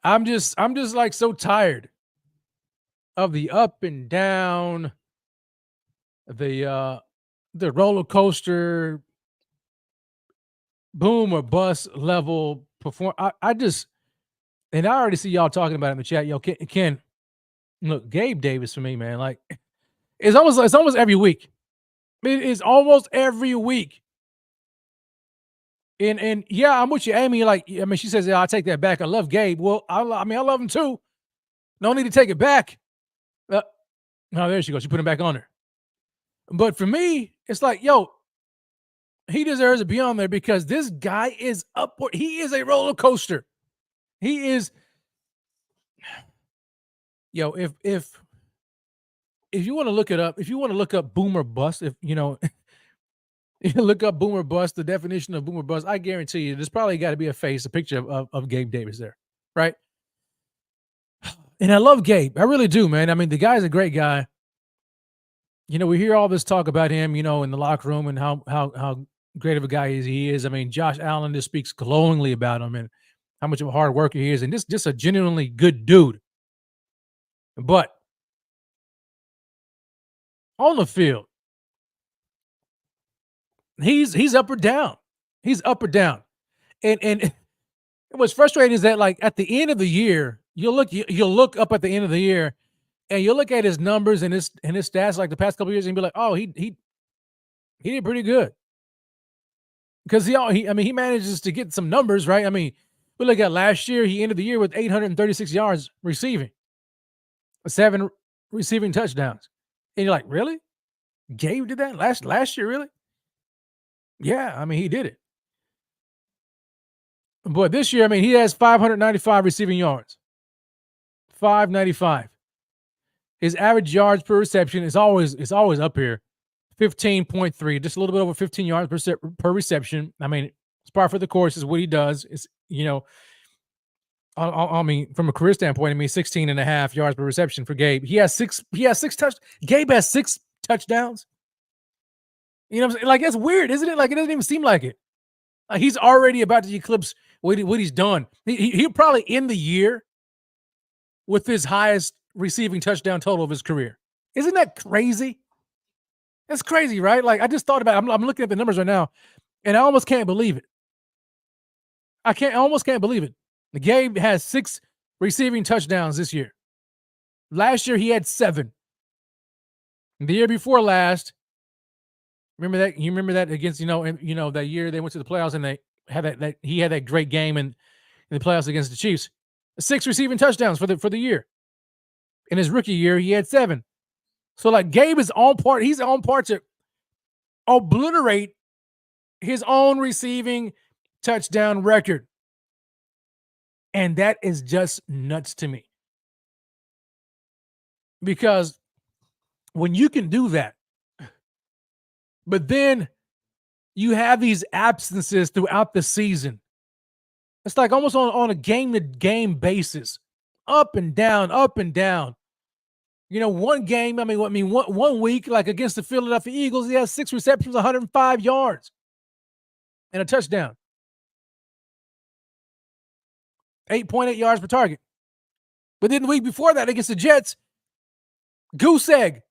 like so tired of the up and down, the roller coaster, boom or bust level perform. I just, and I already see y'all talking about it in the chat. Yo, Ken, look, Gabe Davis for me, man, like it's almost every week. It is almost every week. And yeah, I'm with you, Amy. Like, I mean, she says, yeah, I'll take that back. I love Gabe. Well, I love him too. No need to take it back. No, there she goes. She put him back on her. But for me, it's like, yo, he deserves to be on there because this guy is upward. He is a roller coaster. He is. Yo, if you want to look it up, if you want to look up boomer bust, if you know, you look up boomer bust, the definition of boomer bust, I guarantee you, there's probably got to be a picture of Gabe Davis there, right? And I love Gabe. I really do, man. I mean, the guy's a great guy. we hear all this talk about him, in the locker room and how great of a guy he is. I mean, Josh Allen just speaks glowingly about him and how much of a hard worker he is, and just a genuinely good dude. But on the field, he's up or down. He's up or down. And what's frustrating is that, like, at the end of the year, you'll look up at the end of the year and you'll look at his numbers and his stats like the past couple of years and be like, oh, he did pretty good. Because he manages to get some numbers, right? I mean, we look at last year, he ended the year with 836 yards receiving, 7 receiving touchdowns. And you're like, really? Gabe did that last year, really? Yeah, I mean, he did it. But this year, I mean, he has 595 receiving yards. 595. His average yards per reception is always up here. 15.3, just a little bit over 15 yards per reception. I mean, it's par for the course is what he does. It's, I mean, from a career standpoint, I mean, 16 and a half yards per reception for Gabe. He has six Gabe has 6 touchdowns. You know what I'm saying? Like, that's weird, isn't it? Like, it doesn't even seem like it. Like, he's already about to eclipse what he's done. He'll probably end the year with his highest receiving touchdown total of his career. Isn't that crazy? That's crazy, right? Like, I just thought about it. I'm looking at the numbers right now, and I almost can't believe it. I almost can't believe it. Gabe has 6 receiving touchdowns this year. Last year, he had 7. The year before last, remember that? You remember that against, that year they went to the playoffs and they had he had that great game in the playoffs against the Chiefs. 6 receiving touchdowns for the year. In his rookie year, he had 7. So, like, Gabe is he's on par to obliterate his own receiving touchdown record. And that is just nuts to me. Because when you can do that, but then you have these absences throughout the season, it's like almost on a game-to-game basis, up and down, up and down. One game, one week, like against the Philadelphia Eagles, he has 6 receptions, 105 yards, and a touchdown. 8.8 yards per target. But then the week before that, against the Jets, goose egg.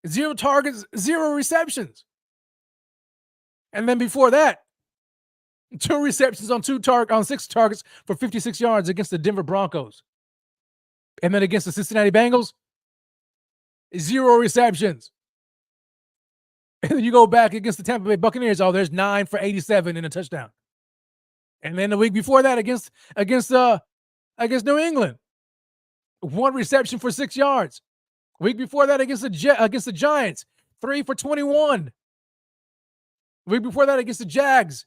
0 targets, 0 receptions. And then before that, 2 receptions on 6 targets for 56 yards against the Denver Broncos. And then against the Cincinnati Bengals, 0 receptions. And then you go back against the Tampa Bay Buccaneers. Oh, there's 9 for 87 and a touchdown. And then the week before that against New England, 1 reception for 6 yards. Week before that against the Giants, 3 for 21. Week before that against the Jags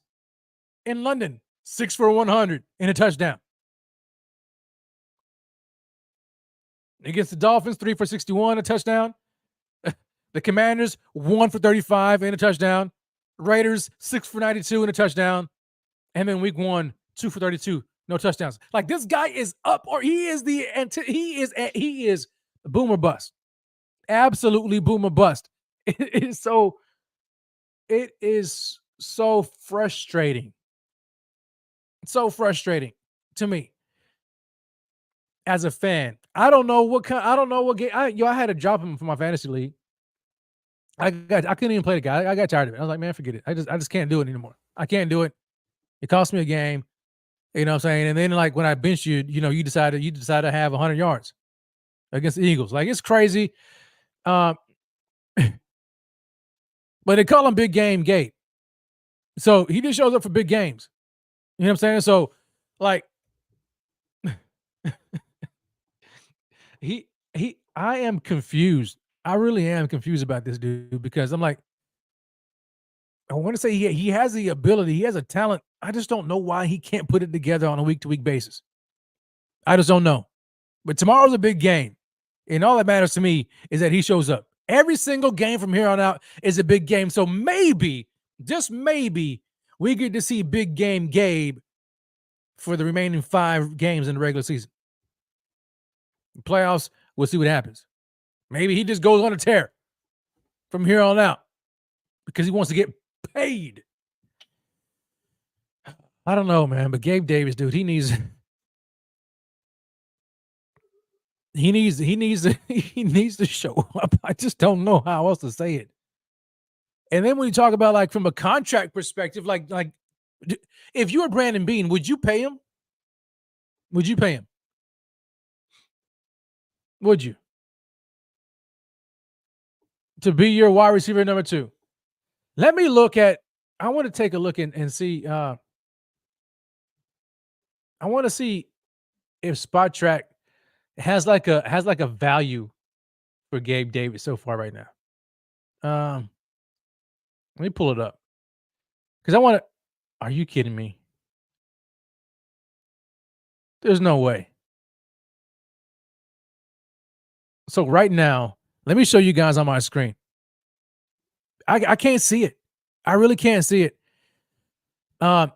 in London, 6 for 100 and a touchdown. Against the Dolphins, 3 for 61, a touchdown. The Commanders, 1 for 35 and a touchdown. Raiders, 6 for 92 and a touchdown. And then week 1, 2 for 32, no touchdowns. Like, this guy is up, or he is boomer bust. Absolutely boomer bust. It is so frustrating. So frustrating to me as a fan. I had to drop him for my fantasy league. I couldn't even play the guy. I got tired of it. I was like, man, forget it. I just can't do it anymore. I can't do it. It cost me a game. You know what I'm saying? And then, like, when I benched you, you decide to have 100 yards against the Eagles. Like, it's crazy. But they call him Big Game Gabe. So he just shows up for big games. You know what I'm saying? So, like, I am confused. I really am confused about this dude, because I'm like, I want to say he has the ability, he has a talent. I just don't know why he can't put it together on a week-to-week basis. I just don't know. But tomorrow's a big game, and all that matters to me is that he shows up. Every single game from here on out is a big game. So maybe, just maybe, we get to see Big Game Gabe for the remaining 5 games in the regular season. The playoffs, we'll see what happens. Maybe he just goes on a tear. from here on out because he wants to get paid. I don't know, man, but Gabe Davis, dude, he needs to show up. I just don't know how else to say it. And then when you talk about like from a contract perspective, like if you were Brandon Beane, would you pay him? Would you pay him? Would you? To be your wide receiver number 2. Let me look at, I want to take a look and see. I want to see if Spot Track has like a value for Gabe Davis so far right now. Let me pull it up. Because I want to, are you kidding me? There's no way. So right now, let me show you guys on my screen. I can't see it. I really can't see it. Now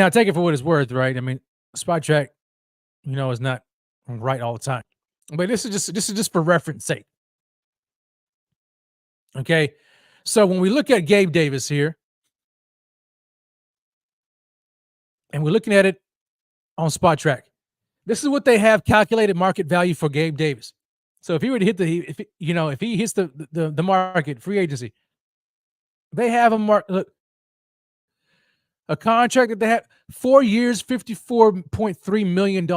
take it for what it's worth, right? I mean, Spot Track, is not right all the time. But this is just for reference sake. Okay. So when we look at Gabe Davis here, and we're looking at it on Spot Track, this is what they have calculated market value for Gabe Davis. So if he were to hit if he hits the market free agency, they have a contract that they have 4 years, $54.3 million.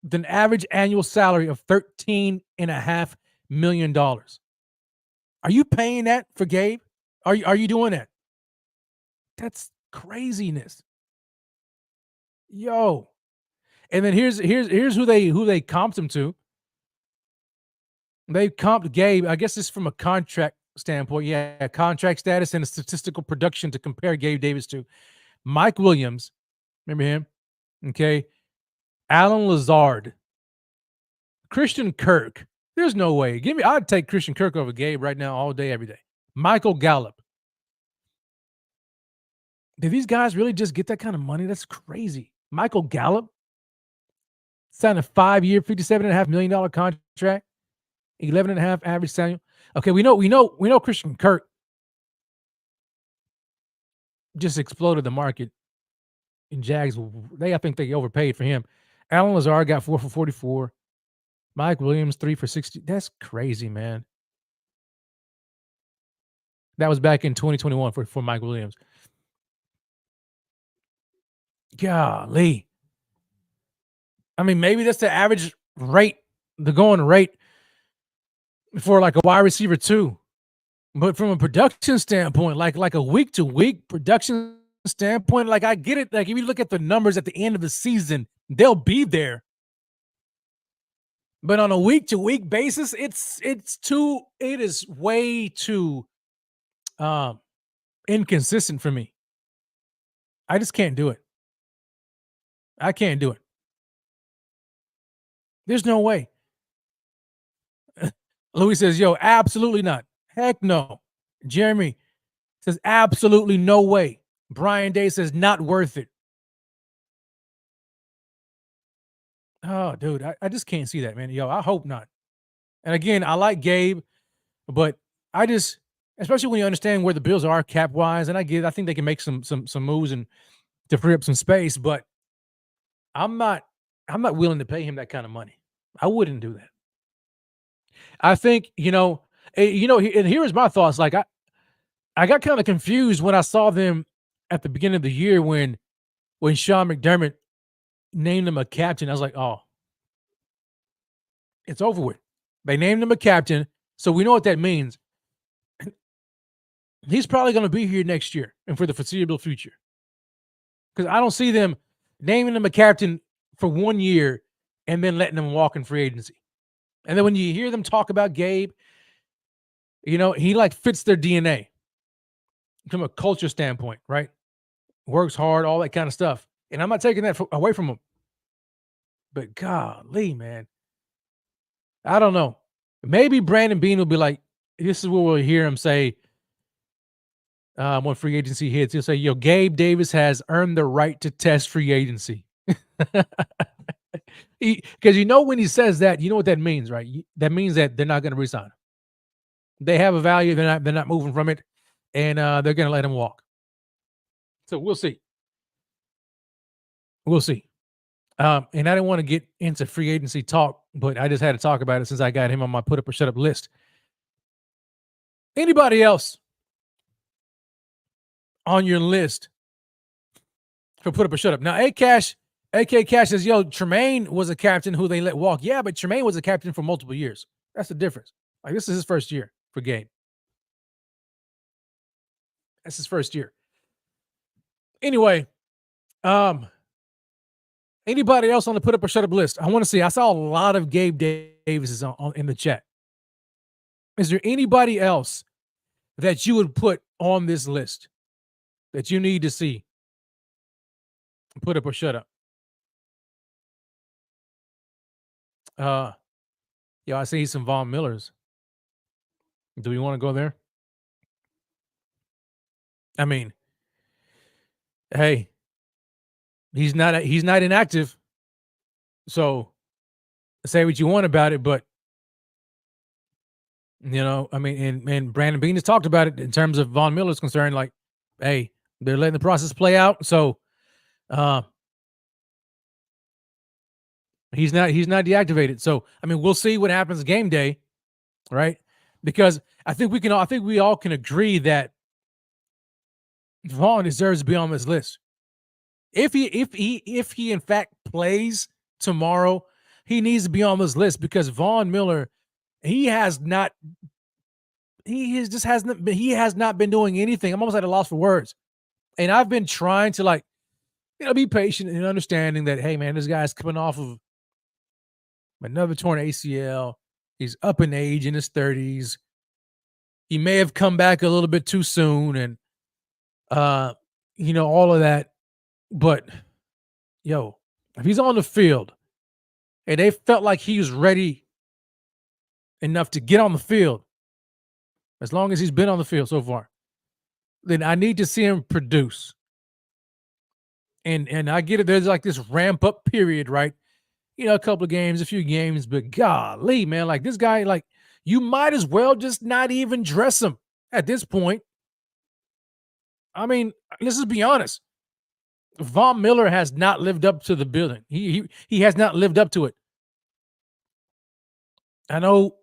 With an average annual salary of $13.5 million. Are you paying that for Gabe? Are you doing that? That's craziness. Yo. And then here's who they comped him to. They comped Gabe, I guess this is from a contract standpoint. Yeah, contract status and a statistical production to compare Gabe Davis to. Mike Williams, remember him? Okay. Alan Lazard. Christian Kirk. There's no way. I'd take Christian Kirk over Gabe right now all day, every day. Michael Gallup. Did these guys really just get that kind of money? That's crazy. Michael Gallup signed a 5-year, $57.5 million contract, 11.5 average salary. Okay, we know Christian Kirk just exploded the market in Jags. I think they overpaid for him. Alan Lazard got 4 for 44. Mike Williams 3 for 60. That's crazy, man. That was back in 2021 for Mike Williams. Golly. I mean, maybe that's the average rate, the going rate for like a wide receiver too. But from a production standpoint, like a week-to-week production standpoint, like I get it. Like if you look at the numbers at the end of the season, they'll be there. But on a week-to-week basis, it is way too inconsistent for me. I just can't do it. I can't do it. There's no way. Louis says, yo, absolutely not. Heck no. Jeremy says, absolutely no way. Brian Day says, not worth it. Oh, dude, I just can't see that, man. Yo, I hope not. And again, I like Gabe, but I just, especially when you understand where the Bills are cap-wise, and I think they can make some moves and to free up some space, but I'm not willing to pay him that kind of money. I wouldn't do that. I think, and here is my thoughts. Like I got kind of confused when I saw them at the beginning of the year when Sean McDermott named him a captain. I was like, oh, it's over with. They named him a captain, so we know what that means. He's probably going to be here next year and for the foreseeable future. Because I don't see them naming him a captain for 1 year and then letting him walk in free agency. And then when you hear them talk about Gabe, he like fits their DNA from a culture standpoint, right? Works hard, all that kind of stuff. And I'm not taking that away from him. But golly, man. I don't know. Maybe Brandon Beane will be like, this is where we'll hear him say, when free agency hits, he'll say, yo, Gabe Davis has earned the right to test free agency. Because when he says that, you know what that means, right? That means that they're not going to resign him. They have a value. They're not moving from it, and they're going to let him walk. So we'll see. We'll see. And I didn't want to get into free agency talk, but I just had to talk about it since I got him on my put up or shut up list. Anybody else on your list for put up or shut up? Now, AK Cash says, yo, Tremaine was a captain who they let walk. Yeah, but Tremaine was a captain for multiple years. That's the difference. Like, this is his first year for Gabe. That's his first year. Anyway, anybody else on the put up or shut up list? I want to see. I saw a lot of Gabe Davises in the chat. Is there anybody else that you would put on this list that you need to see put up or shut up? I see some Von Millers. Do we want to go there? I mean, hey, he's not inactive. So say what you want about it, but I mean, and Brandon Bean has talked about it in terms of Von Miller's concerned. Like, hey, they're letting the process play out. So, he's not deactivated. So, I mean, we'll see what happens game day, right? Because I think we all can agree that Vaughn deserves to be on this list. If he in fact plays tomorrow, he needs to be on this list because Von Miller, he has not been doing anything. I'm almost at a loss for words. And I've been trying to be patient and understanding that, hey man, this guy's coming off of another torn ACL. He's up in age, in his 30s. He may have come back a little bit too soon and all of that. But if he's on the field and they felt like he was ready enough to get on the field, as long as he's been on the field so far, then I need to see him produce. And I get it. There's like this ramp up period, right? A couple of games, a few games, but golly, man, like this guy, like you might as well just not even dress him at this point. I mean, let's just be honest. Von Miller has not lived up to the billing. He has not lived up to it. I know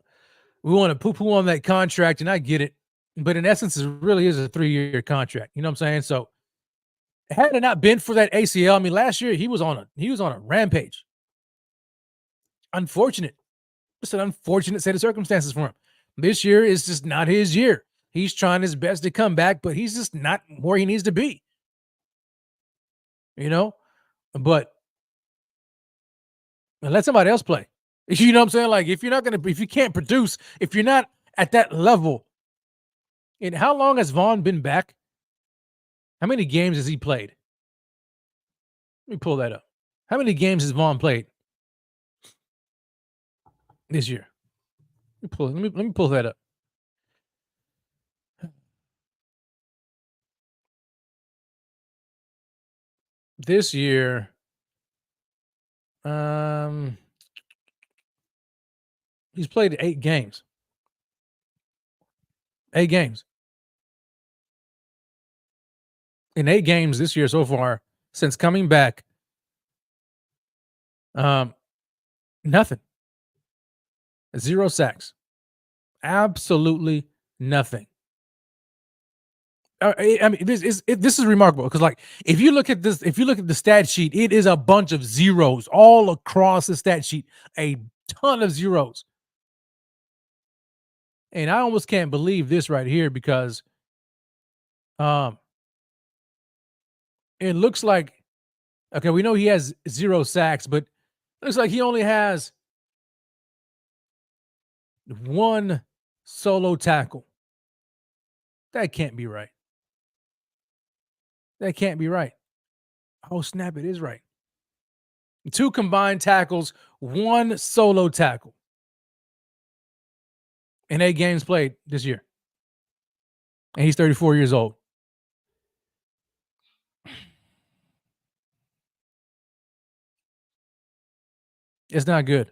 we want to poo-poo on that contract, and I get it. But in essence, it really is a 3-year contract. You know what I'm saying? So had it not been for that ACL, I mean, last year he was on a rampage. Unfortunate. Just an unfortunate set of circumstances for him. This year is just not his year. He's trying his best to come back, but he's just not where he needs to be. But let somebody else play. You know what I'm saying? Like if you can't produce, if you're not at that level, and how long has Vaughn been back? How many games has he played? Let me pull that up. How many games has Vaughn played this year? Let me pull that up. This year, he's played 8 games. 8 games. In 8 games this year so far, since coming back, nothing. 0 sacks. Absolutely nothing. I mean, this is remarkable because, like, if you look at the stat sheet, it is a bunch of zeros all across the stat sheet, a ton of zeros. And I almost can't believe this right here because, it looks like, okay, we know he has 0 sacks, but it looks like he only has 1 solo tackle. That can't be right. That can't be right. Oh, snap, it is right. 2 combined tackles, 1 solo tackle. In 8 games played this year. And he's 34 years old. It's not good.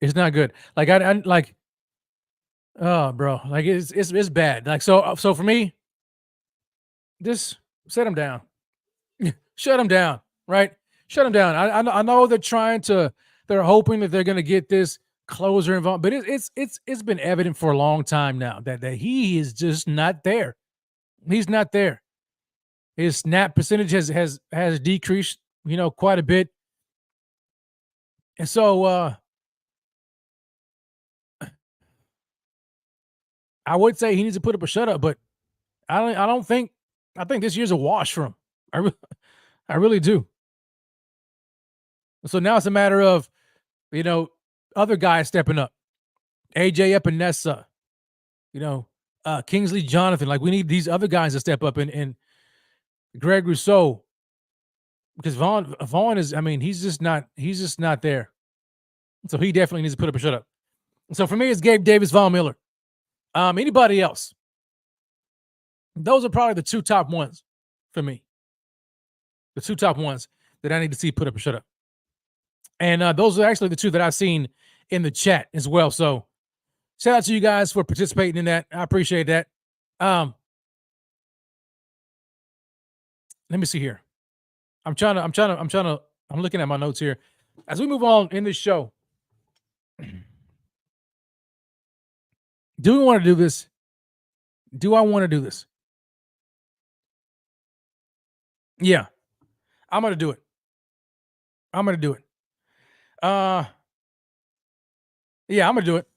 It's not good. Like I like, oh, bro, like it's bad. Like so for me, just set him down. Shut him down, right? Shut him down. I know they're hoping that they're gonna get this closer involved, but it's been evident for a long time now that he is just not there. He's not there. His snap percentage has decreased, quite a bit. And so I would say he needs to put up a shutout, but I think this year's a wash for him. I really do. So now it's a matter of, other guys stepping up. AJ Epinesa, Kingsley Jonathan. Like, we need these other guys to step up, and Greg Rousseau, because Vaughn is, he's just not there. So he definitely needs to put up a shutout. So for me, it's Gabe Davis, Von Miller. Anybody else? Those are probably the two top ones for me. The two top ones that I need to see put up a shutout. And those are actually the two that I've seen in the chat as well. So shout out to you guys for participating in that. I appreciate that. Let me see here. I'm looking at my notes here. As we move on in this show, do we want to do this? Do I want to do this? Yeah. I'm going to do it. Yeah, I'm going to do it.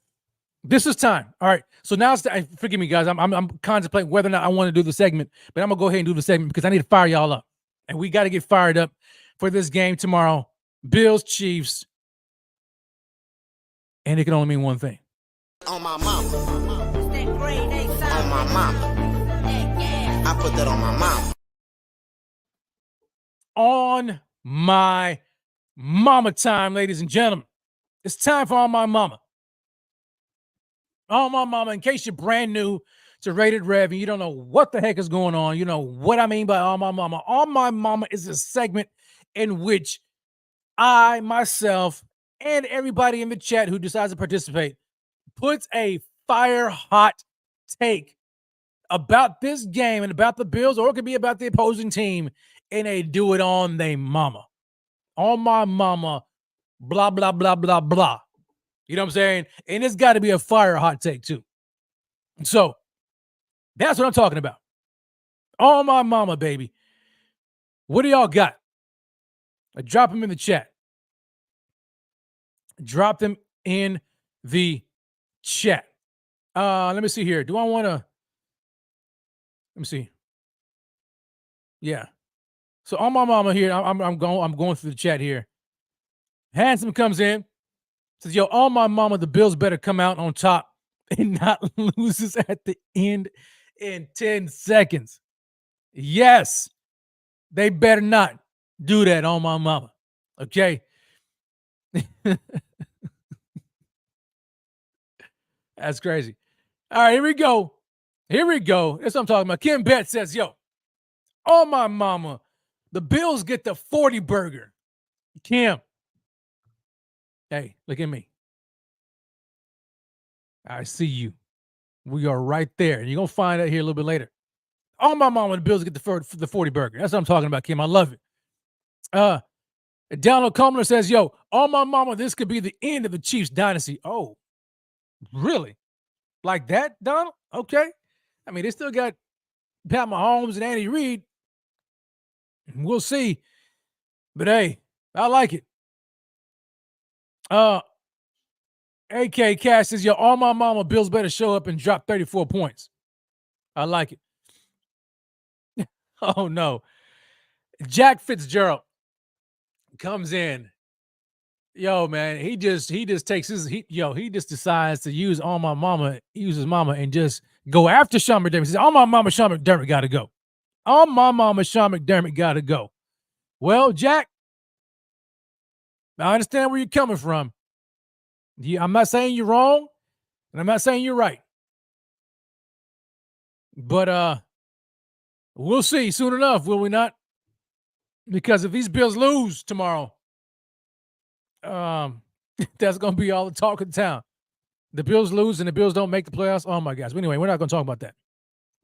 This is time. All right. So now forgive me, guys. I'm contemplating whether or not I want to do the segment, but I'm going to go ahead and do the segment because I need to fire y'all up. And we got to get fired up for this game tomorrow. Bills, Chiefs. And it can only mean one thing. On my mama. On my mama. I put that on my mama. On my mama time, ladies and gentlemen. It's time for On My Mama. On My Mama, in case you're brand new to Rated Rev and you don't know what the heck is going on, you know what I mean by On My Mama. On My Mama is a segment in which I, myself, and everybody in the chat who decides to participate puts a fire hot take about this game and about the Bills, or it could be about the opposing team, and they do it on they mama. On my mama, blah, blah, blah, blah, blah. You know what I'm saying? And it's got to be a fire hot take too. So that's what I'm talking about. On my mama, baby. What do y'all got? Drop them in the chat. Drop them in the chat. Let me see here. Do I want to? Let me see. Yeah. So on my mama here, I'm going through the chat here. Handsome comes in, says, "Yo, on my mama, the Bills better come out on top and not lose at the end in 10 seconds. Yes, they better not do that on my mama. Okay." That's crazy. All right, here we go. That's what I'm talking about. Kim Bet says, "Yo, on my mama, the Bills get the 40 burger." Kim. Hey, look at me. I see you. We are right there. And you're going to find out here a little bit later. On my mama, the Bills get the 40 burger. That's what I'm talking about, Kim. I love it. Donald Comer says, "Yo, on my mama, this could be the end of the Chiefs dynasty." Oh, really? Like that, Donald? Okay. I mean, they still got Pat Mahomes and Andy Reid. We'll see. But hey, I like it. AK Cash says, "Yo, on my mama, Bills better show up and drop 34 points." I like it. Oh no. Jack Fitzgerald comes in. Yo, man, he just takes he just decides to use on my mama, use his mama, and just go after Sean McDermott. He says, "On my mama, Sean McDermott gotta go. On my mama, Sean McDermott gotta go." Well, Jack, I understand where you're coming from. I'm not saying you're wrong, and I'm not saying you're right. But we'll see soon enough, will we not? Because if these Bills lose tomorrow, That's going to be all the talk in town. The Bills lose and the Bills don't make the playoffs. Oh my gosh. But anyway, we're not going to talk about that.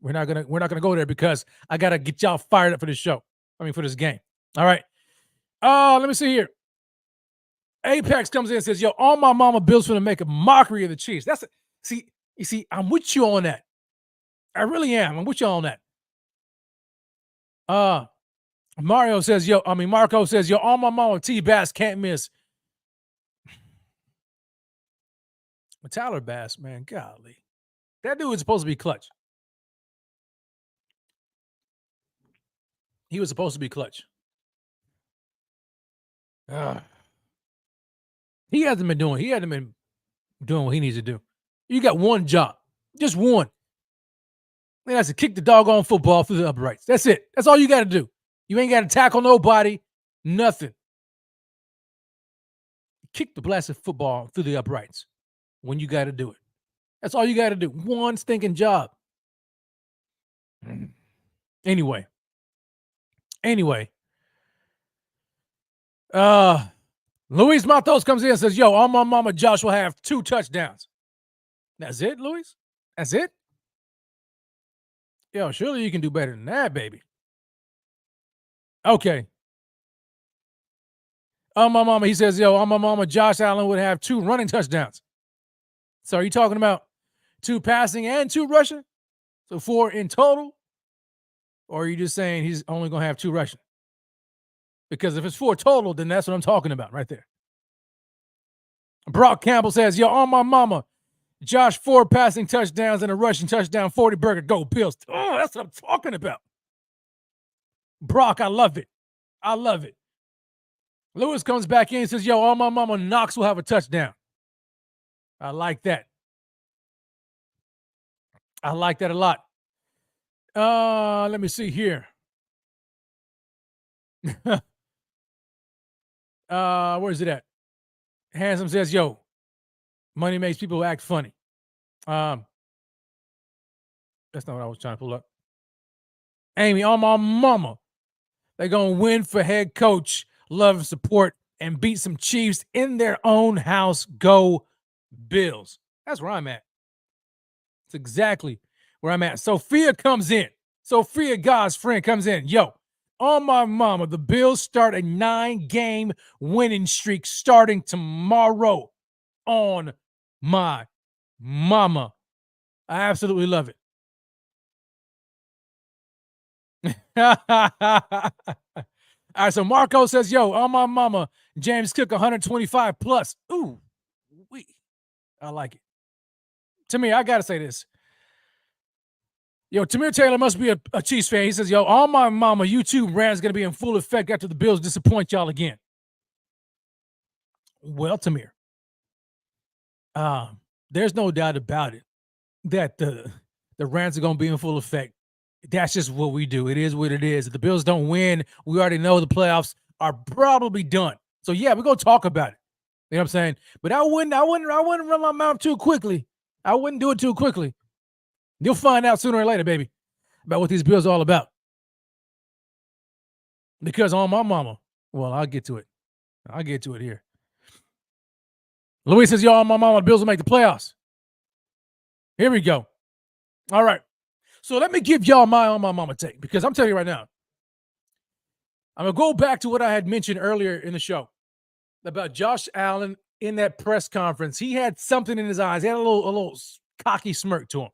We're not gonna go there because I gotta get y'all fired up for this show. I mean, for this game. All right. Let me see here. Apex comes in and says, "Yo, all my mama Bills finna make a mockery of the Chiefs." You see, I'm with you on that. I really am. I'm with you on that. Marco says, "Yo, all my mama T Bass can't miss." Tyler Bass, man, golly, that dude is supposed to be clutch. He was supposed to be clutch. He hasn't been doing what he needs to do. You got one job. Just one. And that's to kick the doggone football through the uprights. That's it. That's all you got to do. You ain't got to tackle nobody. Nothing. Kick the blasted football through the uprights when you got to do it. That's all you got to do. One stinking job. Anyway. Luis Matos comes in and says, "Yo, all my mama Josh will have 2 touchdowns." That's it, Luis? That's it? Yo, surely you can do better than that, baby. Okay. My mama, he says, "Yo, my mama Josh Allen would have 2 running touchdowns." So are you talking about 2 passing and 2 rushing? So 4 in total? Or are you just saying he's only going to have 2 rushing? Because if it's 4 total, then that's what I'm talking about right there. Brock Campbell says, "Yo, on my mama, Josh 4 passing touchdowns and a rushing touchdown, 40 burger, go Bills." Oh, that's what I'm talking about. Brock, I love it. I love it. Lewis comes back in and says, "Yo, on my mama, Knox will have a touchdown." I like that. I like that a lot. Let me see here. Where is it at? Handsome says, "Yo, money makes people act funny." That's not what I was trying to pull up. Amy, on my mama, they're going to win for head coach, love and support, and beat some Chiefs in their own house. Go Bills. That's where I'm at. That's exactly where I'm at. Sophia comes in. Sophia, God's friend, comes in. "Yo, on my mama, the Bills start a 9-game winning streak starting tomorrow." On my mama. I absolutely love it. All right, so Marco says, "Yo, on my mama, James Cook 125 plus." Ooh, I like it. To me, I got to say this. Yo, Tamir Taylor must be a Chiefs fan. He says, "Yo, on my mama, YouTube brand is going to be in full effect after the Bills disappoint y'all again." Well, Tamir, there's no doubt about it that the rants are going to be in full effect. That's just what we do. It is what it is. If the Bills don't win, we already know the playoffs are probably done. So yeah, we're going to talk about it. You know what I'm saying? But I wouldn't run my mouth too quickly. I wouldn't do it too quickly. You'll find out sooner or later, baby, about what these Bills are all about. Because on my mama, well, I'll get to it. I'll get to it here. Luis says, "Yo, on my mama, the Bills will make the playoffs." Here we go. All right. So let me give y'all my on my mama take, because I'm telling you right now, I'm going to go back to what I had mentioned earlier in the show about Josh Allen in that press conference. He had something in his eyes. He had a little cocky smirk to him.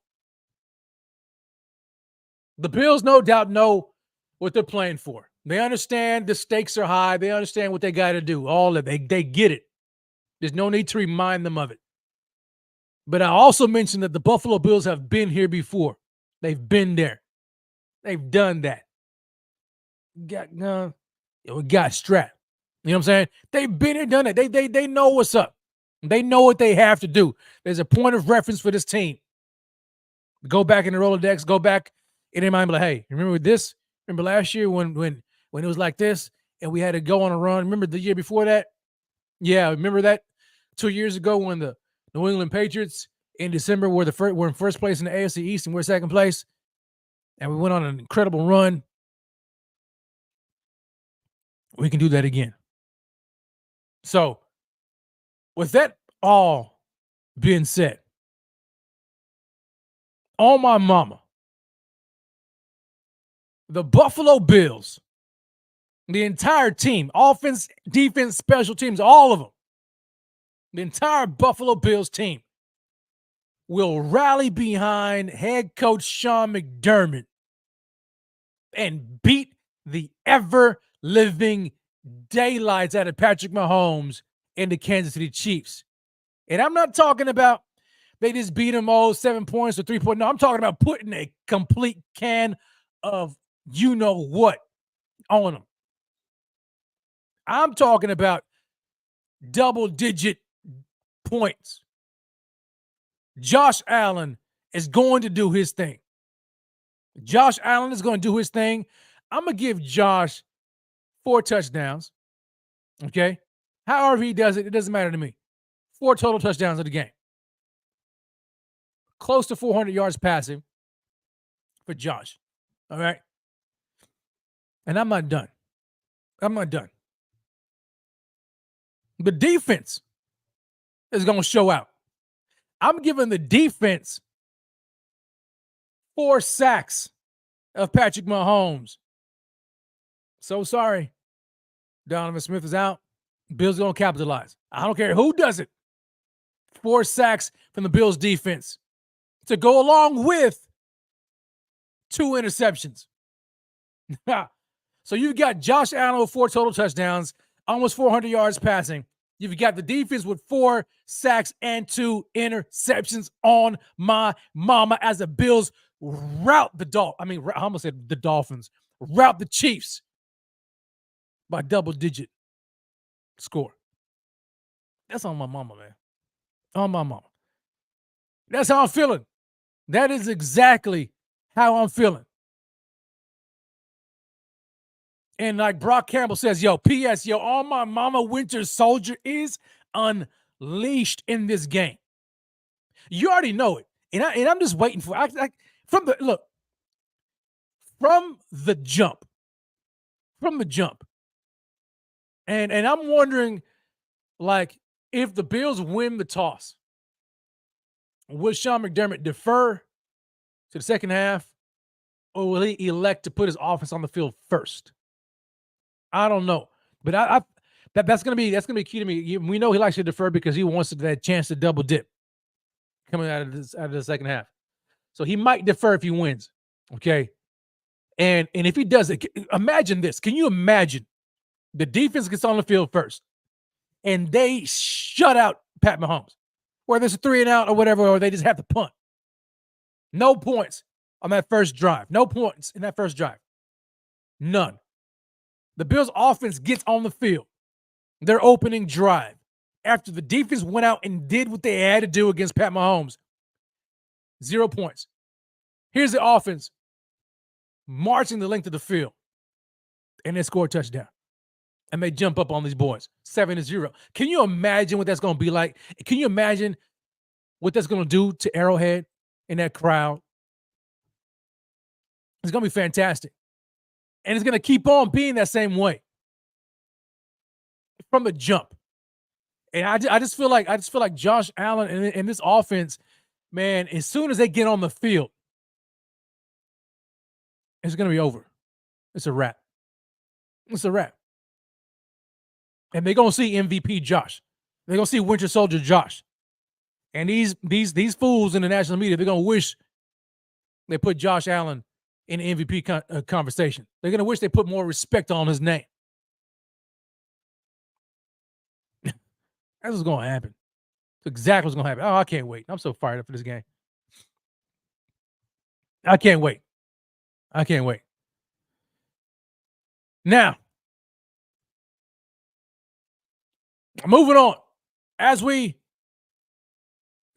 The Bills, no doubt, know what they're playing for. They understand the stakes are high. They understand what they got to do. All of it. They get it. There's no need to remind them of it. But I also mentioned that the Buffalo Bills have been here before. They've been there. They've done that. We got strapped. You know what I'm saying? They've been here, done it. They know what's up. They know what they have to do. There's a point of reference for this team. Go back in the Rolodex. Go back in their mind. Like, hey, remember this? Remember last year when it was like this and we had to go on a run? Remember the year before that? Yeah, remember that 2 years ago when the New England Patriots in December were in first place in the AFC East and we're second place, and we went on an incredible run. We can do that again. So with that all being said, on my mama, the Buffalo Bills, the entire team, offense, defense, special teams, all of them, the entire Buffalo Bills team will rally behind head coach Sean McDermott and beat the ever-living daylights out of Patrick Mahomes and the Kansas City Chiefs. And I'm not talking about they just beat them all 7 points or 3 points. No, I'm talking about putting a complete can of you-know-what on them. I'm talking about double-digit points. Josh Allen is going to do his thing. Josh Allen is going to do his thing. I'm going to give Josh 4 touchdowns. Okay? However he does it, it doesn't matter to me. 4 total touchdowns of the game. Close to 400 yards passing for Josh. All right? And I'm not done. I'm not done. The defense is going to show out. I'm giving the defense 4 sacks of Patrick Mahomes. So sorry. Donovan Smith is out. Bills going to capitalize. I don't care who does it. 4 sacks from the Bills defense to go along with 2 interceptions. So you've got Josh Allen with 4 total touchdowns, almost 400 yards passing. You've got the defense with 4 sacks and 2 interceptions on my mama as the Bills rout the I almost said the Dolphins, rout the Chiefs by double-digit score. That's on my mama, man. On my mama. That's how I'm feeling. That is exactly how I'm feeling. And like Brock Campbell says, P.S., all my mama Winter Soldier is unleashed in this game. You already know it. And I'm just waiting for from the jump. And I'm wondering, like, if the Bills win the toss, will Sean McDermott defer to the second half, or will he elect to put his offense on the field first? I don't know, but that's gonna be key to me. We know he likes to defer because he wants that chance to double dip coming out of the second half. So he might defer if he wins. Okay, and if he does it, imagine this. Can you imagine the defense gets on the field first, and they shut out Pat Mahomes, whether it's a 3-and-out or whatever, or they just have to punt. No points on that first drive. No points in that first drive. None. The Bills' offense gets on the field, their opening drive, after the defense went out and did what they had to do against Pat Mahomes. 0 points. Here's the offense marching the length of the field, and they score a touchdown. And they jump up on these boys, 7-0. Can you imagine what that's going to be like? Can you imagine what that's going to do to Arrowhead in that crowd? It's going to be fantastic. And it's going to keep on being that same way from the jump. And I just feel like Josh Allen and this offense, man, as soon as they get on the field, it's going to be over. It's a wrap. It's a wrap. And they're going to see MVP Josh. They're going to see Winter Soldier Josh. And these fools in the national media, they're going to wish they put Josh Allen in the MVP conversation. They're going to wish they put more respect on his name. That's what's going to happen. That's exactly what's going to happen. Oh, I can't wait. I'm so fired up for this game. I can't wait. I can't wait. Now, moving on. As we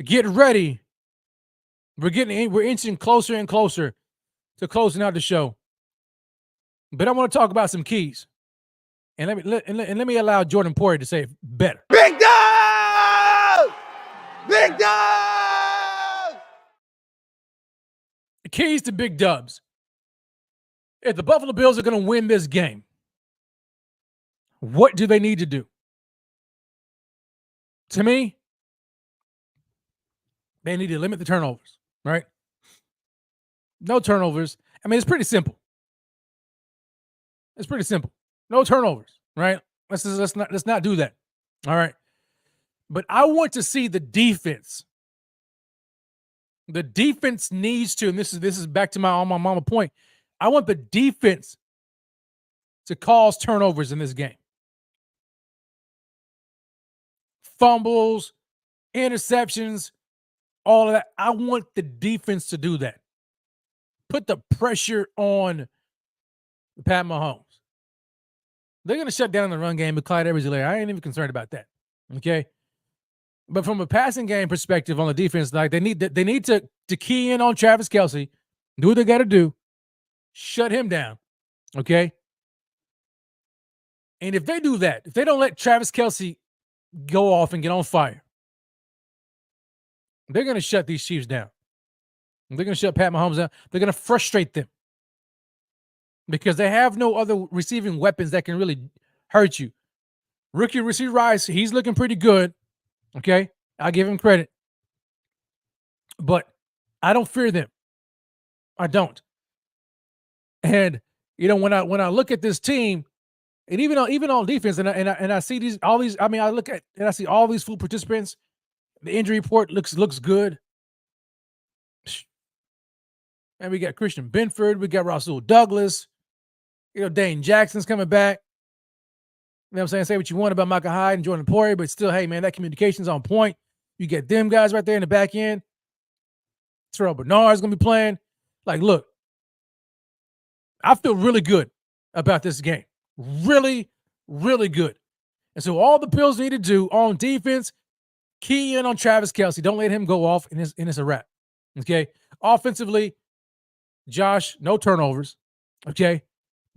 get ready, we're inching closer and closer to closing out the show. But I want to talk about some keys. And let me allow Jordan Poyer to say it better. Big dog! Big dog! The keys to big dubs. If the Buffalo Bills are going to win this game, what do they need to do To me, they need to limit the turnovers, right? No turnovers. I mean, it's pretty simple. It's pretty simple. No turnovers, right? Let's not do that. All right. But I want to see the defense. The defense needs to, and this is back to my on my mama point. I want the defense to cause turnovers in this game. Fumbles, interceptions, all of that. I want the defense to do that. Put the pressure on Pat Mahomes. They're going to shut down the run game with Clyde Edwards-Helaire. I ain't even concerned about that. Okay? But from a passing game perspective on the defense, like they need to key in on Travis Kelce, do what they got to do, shut him down. Okay? And if they do that, if they don't let Travis Kelce go off and get on fire, they're going to shut these Chiefs down. They're going to shut Pat Mahomes down. They're going to frustrate them because they have no other receiving weapons that can really hurt you. Rookie Rashee Rice, he's looking pretty good. Okay, I'll give him credit. But I don't fear them. I don't. And when I look at this team, and even on defense, and I see all these. I mean, I look at and I see all these full participants. The injury report looks good. And we got Christian Benford, we got Rasul Douglas, Dane Jackson's coming back. You know what I'm saying? Say what you want about Micah Hyde and Jordan Poirier, but still, hey man, that communication's on point. You get them guys right there in the back end. Terrell Bernard's gonna be playing. Like, look, I feel really good about this game. Really, really good. And so all the Bills need to do on defense, key in on Travis Kelce. Don't let him go off, and it's a wrap. Okay. Offensively, Josh, no turnovers. Okay.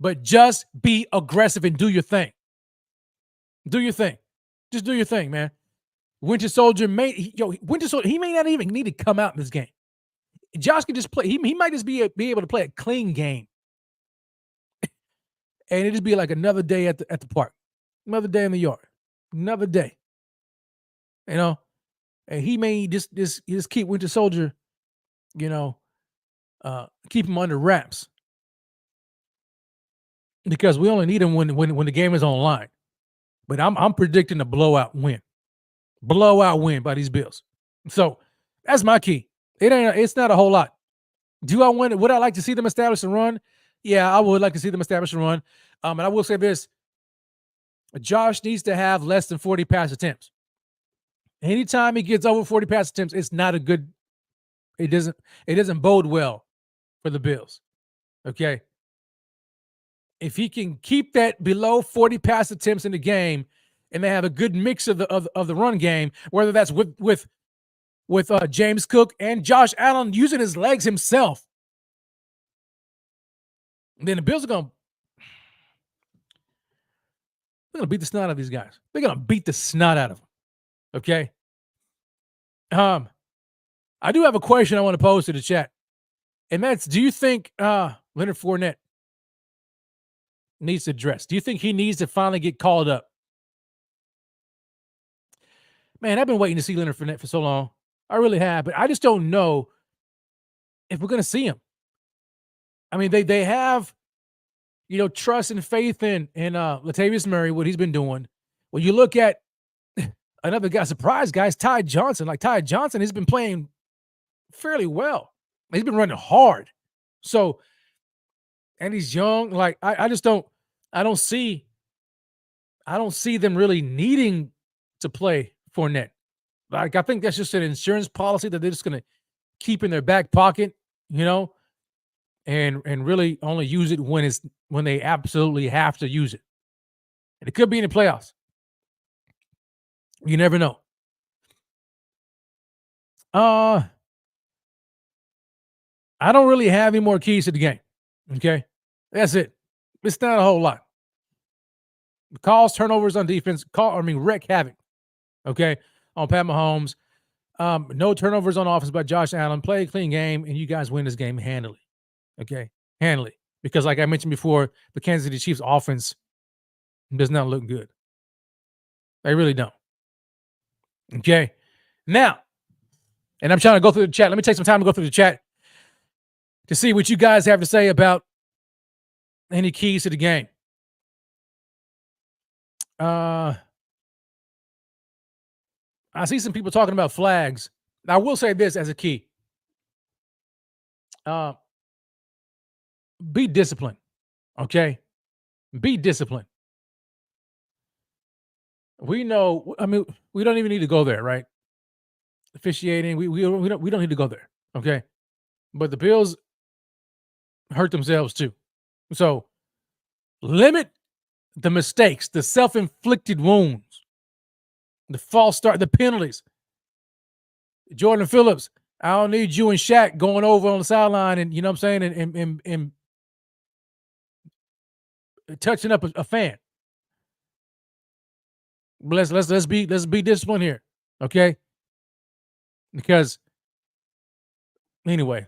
But just be aggressive and do your thing. Do your thing. Just do your thing, man. Winter Soldier he may not even need to come out in this game. Josh can just play. He might just be able to play a clean game. And it just be like another day at the park. Another day in the yard. Another day. And he may just keep Winter Soldier, keep him under wraps. Because we only need him when the game is online. But I'm predicting a blowout win. Blowout win by these Bills. So that's my key. It's not a whole lot. Would I like to see them establish a run? Yeah, I would like to see them establish a run. And I will say this. Josh needs to have less than 40 pass attempts. Anytime he gets over 40 pass attempts, it's not a good. It doesn't bode well for the Bills. Okay. If he can keep that below 40 pass attempts in the game, and they have a good mix of the run game, whether that's with James Cook and Josh Allen using his legs himself, then the Bills are gonna beat the snot out of these guys. They're gonna beat the snot out of them. Okay. I do have a question I want to pose to the chat, and that's: do you think Leonard Fournette needs to address? Do you think he needs to finally get called up? Man, I've been waiting to see Leonard Fournette for so long. I really have, but I just don't know if we're going to see him. I mean, they have, trust and faith in Latavius Murray, what he's been doing. When you look at another guy, surprise guys, Ty Johnson. Like, Ty Johnson has been playing fairly well. He's been running hard. So, and he's young. Like, I don't see them really needing to play Fournette. Like, I think that's just an insurance policy that they're just going to keep in their back pocket, and really only use it when they absolutely have to use it. And it could be in the playoffs. You never know. I don't really have any more keys to the game. Okay. That's it. It's not a whole lot. Calls, turnovers on defense, wreak havoc. Okay. On Pat Mahomes. No turnovers on offense by Josh Allen. Play a clean game, and you guys win this game handily. Okay. Handily. Because like I mentioned before, the Kansas City Chiefs offense does not look good. They really don't. Okay. Now, and I'm trying to go through the chat. Let me take some time to go through the chat to see what you guys have to say about any keys to the game. I see some people talking about flags. I will say this as a key. Be disciplined. Okay. Be disciplined. We know, I mean, we don't even need to go there, right? Officiating, we don't need to go there. Okay. But the Bills hurt themselves too. So limit the mistakes, the self-inflicted wounds, the false start, the penalties. Jordan Phillips, I don't need you and Shaq going over on the sideline and, you know what I'm saying, and touching up a fan. Let's be disciplined here, okay? Because anyway,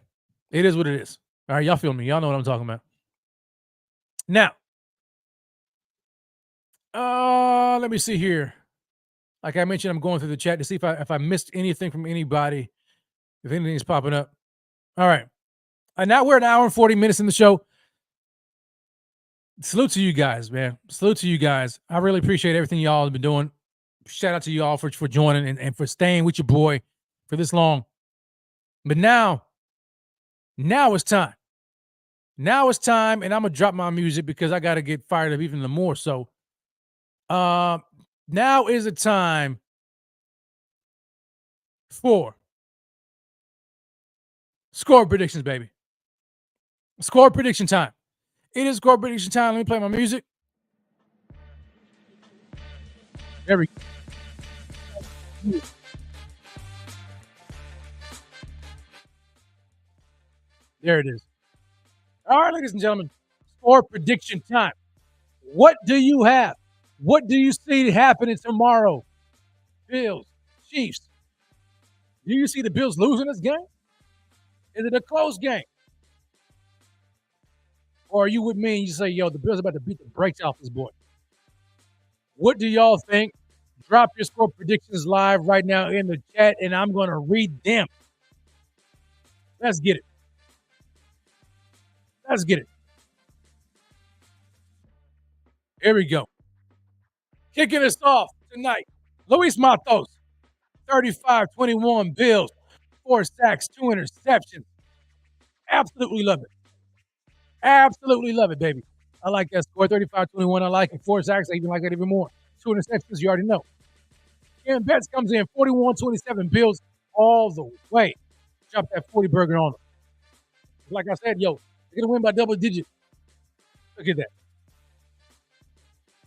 it is what it is. All right, y'all feel me? Y'all know what I'm talking about. Now, let me see here. Like I mentioned, I'm going through the chat to see if I missed anything from anybody, if anything's popping up. All right. Now we're an hour and 40 minutes in the show. Salute to you guys, man. Salute to you guys. I really appreciate everything y'all have been doing. Shout out to you all for joining and for staying with your boy for this long. But now it's time. Now it's time, and I'm going to drop my music because I got to get fired up even more. So now is the time for score predictions, baby. Score prediction time. It is score prediction time. Let me play my music. There we go. There it is. All right, ladies and gentlemen, score prediction time. What do you have? What do you see happening tomorrow? Bills, Chiefs. Do you see the Bills losing this game? Is it a close game? Or are you with me and you say, yo, the Bills are about to beat the brakes off this boy? What do y'all think? Drop your score predictions live right now in the chat, and I'm going to read them. Let's get it. Let's get it. Here we go. Kicking us off tonight, Luis Matos, 35-21 Bills, 4 sacks, 2 interceptions. Absolutely love it. Absolutely love it, baby. I like that score, 35-21. I like it. 4 sacks, I even like it even more. 2 interceptions, you already know. Ken Betts comes in, 41-27 Bills all the way. Drop that 40 burger on them. Like I said, yo, they're going to win by double digits. Look at that.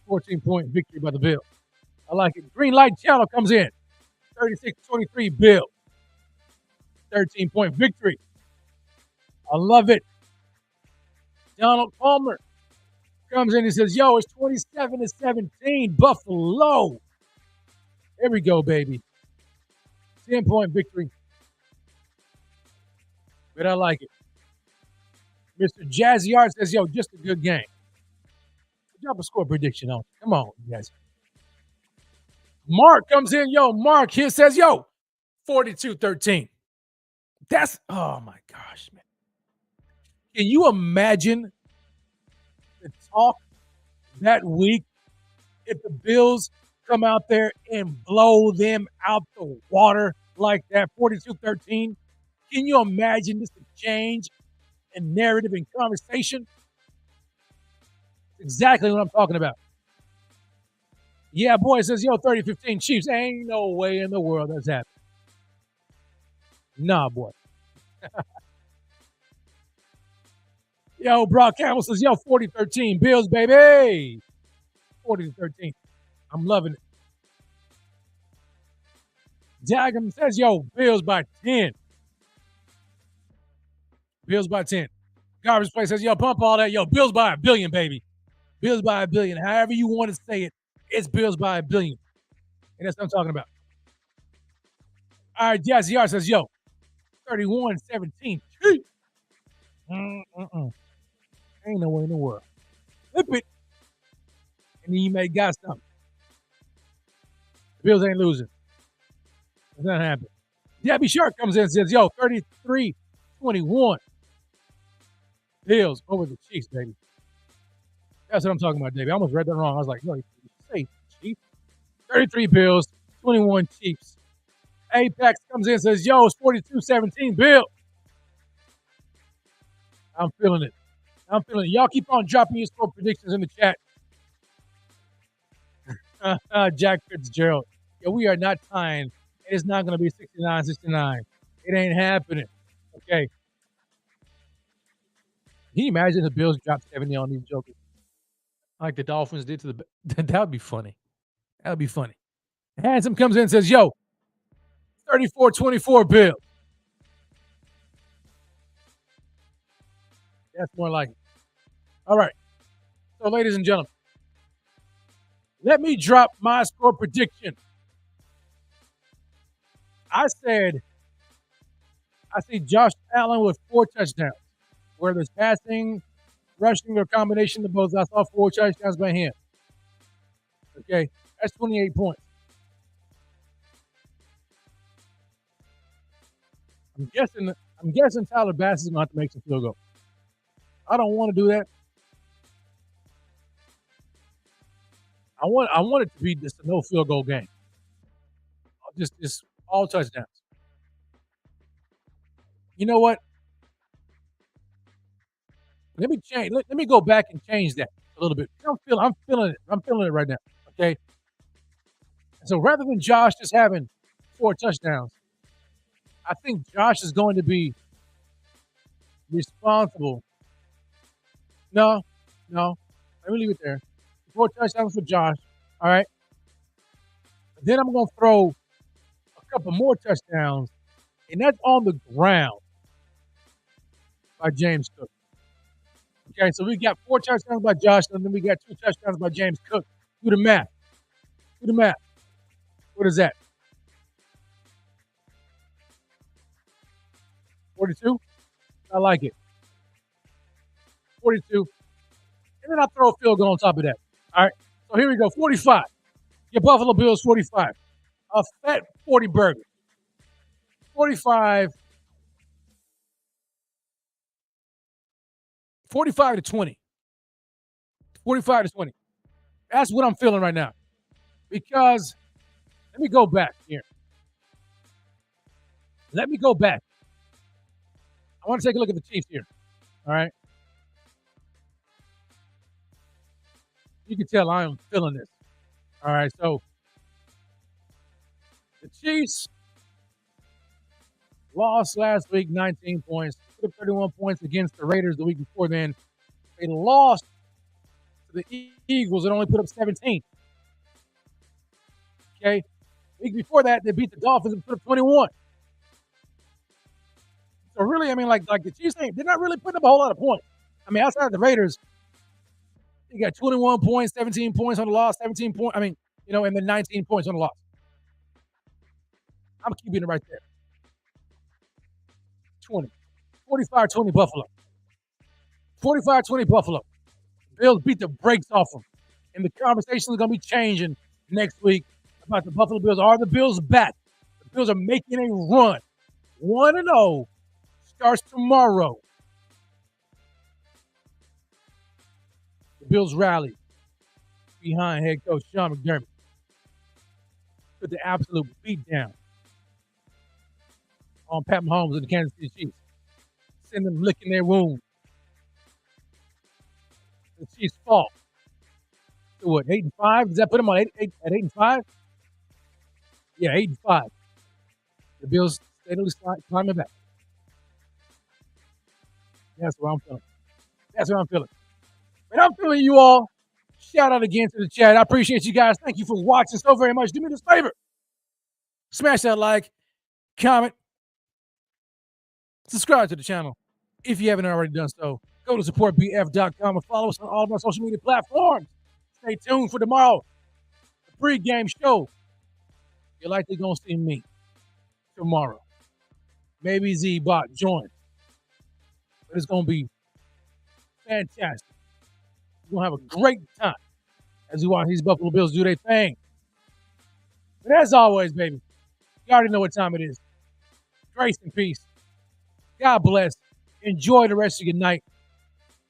14-point victory by the Bills. I like it. Green Light Channel comes in. 36-23 Bills. 13-point victory. I love it. Donald Palmer comes in and says, yo, it's 27-17 Buffalo. Here we go, baby. 10-point victory. But I like it. Mr. Jazzy Art says, yo, just a good game. Drop a score prediction on. Come on, you guys. Mark comes in. Yo, Mark here says, yo, 42-13. That's, oh my gosh, man. Can you imagine the talk that week if the Bills come out there and blow them out the water like that, 42-13? Can you imagine this change in narrative and conversation? Exactly what I'm talking about. Yeah, boy says, yo, 30-15 Chiefs. Ain't no way in the world that's happening. Nah, boy. Yo, Brock Campbell says, yo, 40-13 Bills, baby. 40-13. I'm loving it. Dagum says, yo, Bills by 10. Bills by 10. Garbage Play says, yo, pump all that. Yo, Bills by 1 billion, baby. Bills by 1 billion. However you want to say it, it's Bills by 1 billion. And that's what I'm talking about. All right, Jazzy R says, yo, 31-17. Ain't no way in the world. Flip it. And then you may got something. The Bills ain't losing. Does not happen. Debbie Shark comes in and says, yo, 33-21. Bills over the Chiefs, baby. That's what I'm talking about, Debbie. I almost read that wrong. I was like, no, you say Chiefs. 33 Bills, 21 Chiefs. Apex comes in and says, yo, it's 42-17 Bills. I'm feeling it. Y'all keep on dropping your score predictions in the chat. Jack Fitzgerald. Yeah, we are not tying. It's not going to be 69-69. It ain't happening. Okay. Can you imagine the Bills dropped 70 on these jokers? Like the Dolphins did to the... That would be funny. That would be funny. Handsome comes in and says, yo, 34-24 Bills. That's more like it. All right. So, ladies and gentlemen, let me drop my score prediction. I see Josh Allen with 4 touchdowns. Whether it's passing, rushing, or combination of both, I saw 4 touchdowns by him. Okay, that's 28 points. I'm guessing Tyler Bass is going to have to make some field goals. I don't want to do that. I want it to be just a no field goal game. Just all touchdowns. You know what? Let me change. Let me go back and change that a little bit. I'm feeling it. I'm feeling it right now. Okay. So rather than Josh just having 4 touchdowns, I think Josh is going to be responsible. No. Let me leave it there. 4 touchdowns for Josh. All right. Then I'm going to throw a couple more touchdowns, and that's on the ground by James Cook. Okay, so we got 4 touchdowns by Josh, and then we got 2 touchdowns by James Cook. Do the math. What is that? 42? I like it. 42. And then I'll throw a field goal on top of that. All right, so here we go. 45. Your Buffalo Bills, 45. A fat 40 burger. 45 to 20. 45 to 20. That's what I'm feeling right now. Because, let me go back here. I want to take a look at the Chiefs here. All right. You can tell I am feeling this. All right. So, the Chiefs lost last week, 19 points. Put up 31 points against the Raiders the week before then. They lost to the Eagles and only put up 17. Okay. The week before that, they beat the Dolphins and put up 21. So really, I mean, like the Chiefs, they're not really putting up a whole lot of points. I mean, outside of the Raiders, they got 21 points, 17 points on the loss, 17 points. I mean, and then 19 points on the loss. I'm keeping it right there. 20. 45-20 Buffalo. 45-20 Buffalo. Bills beat the brakes off them. And the conversation is going to be changing next week about the Buffalo Bills. Are the Bills back? The Bills are making a run. 1-0 starts tomorrow. The Bills rally behind head coach Sean McDermott. Put the absolute beat down on Pat Mahomes and the Kansas City Chiefs. Send them licking their wound. The Chiefs fall to what, 8-5? Does that put them on 8-5? Yeah, 8-5. The Bills steadily climbing back. That's what I'm feeling. But I'm feeling you all. Shout out again to the chat. I appreciate you guys. Thank you for watching so very much. Do me this favor. Smash that like, comment, subscribe to the channel if you haven't already done so. Go to supportbf.com and follow us on all of our social media platforms. Stay tuned for tomorrow, the pregame show. You're likely going to see me tomorrow. Maybe Z-Bot joins. But it's going to be fantastic. We're going to have a great time as we watch these Buffalo Bills do their thing. But as always, baby, You already know what time it is. Grace and peace. God bless. Enjoy the rest of your night.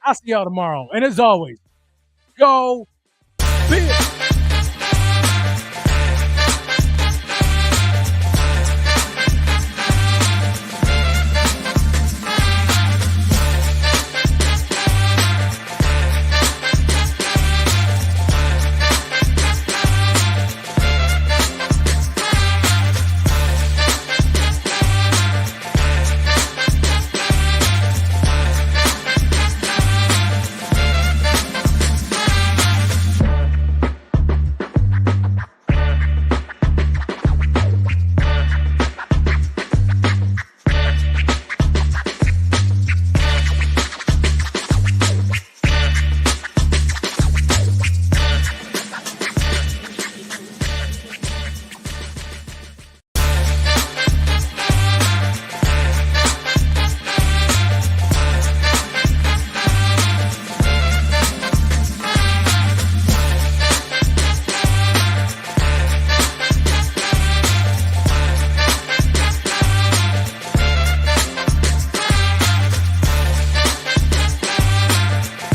I'll see y'all tomorrow. And as always, go big.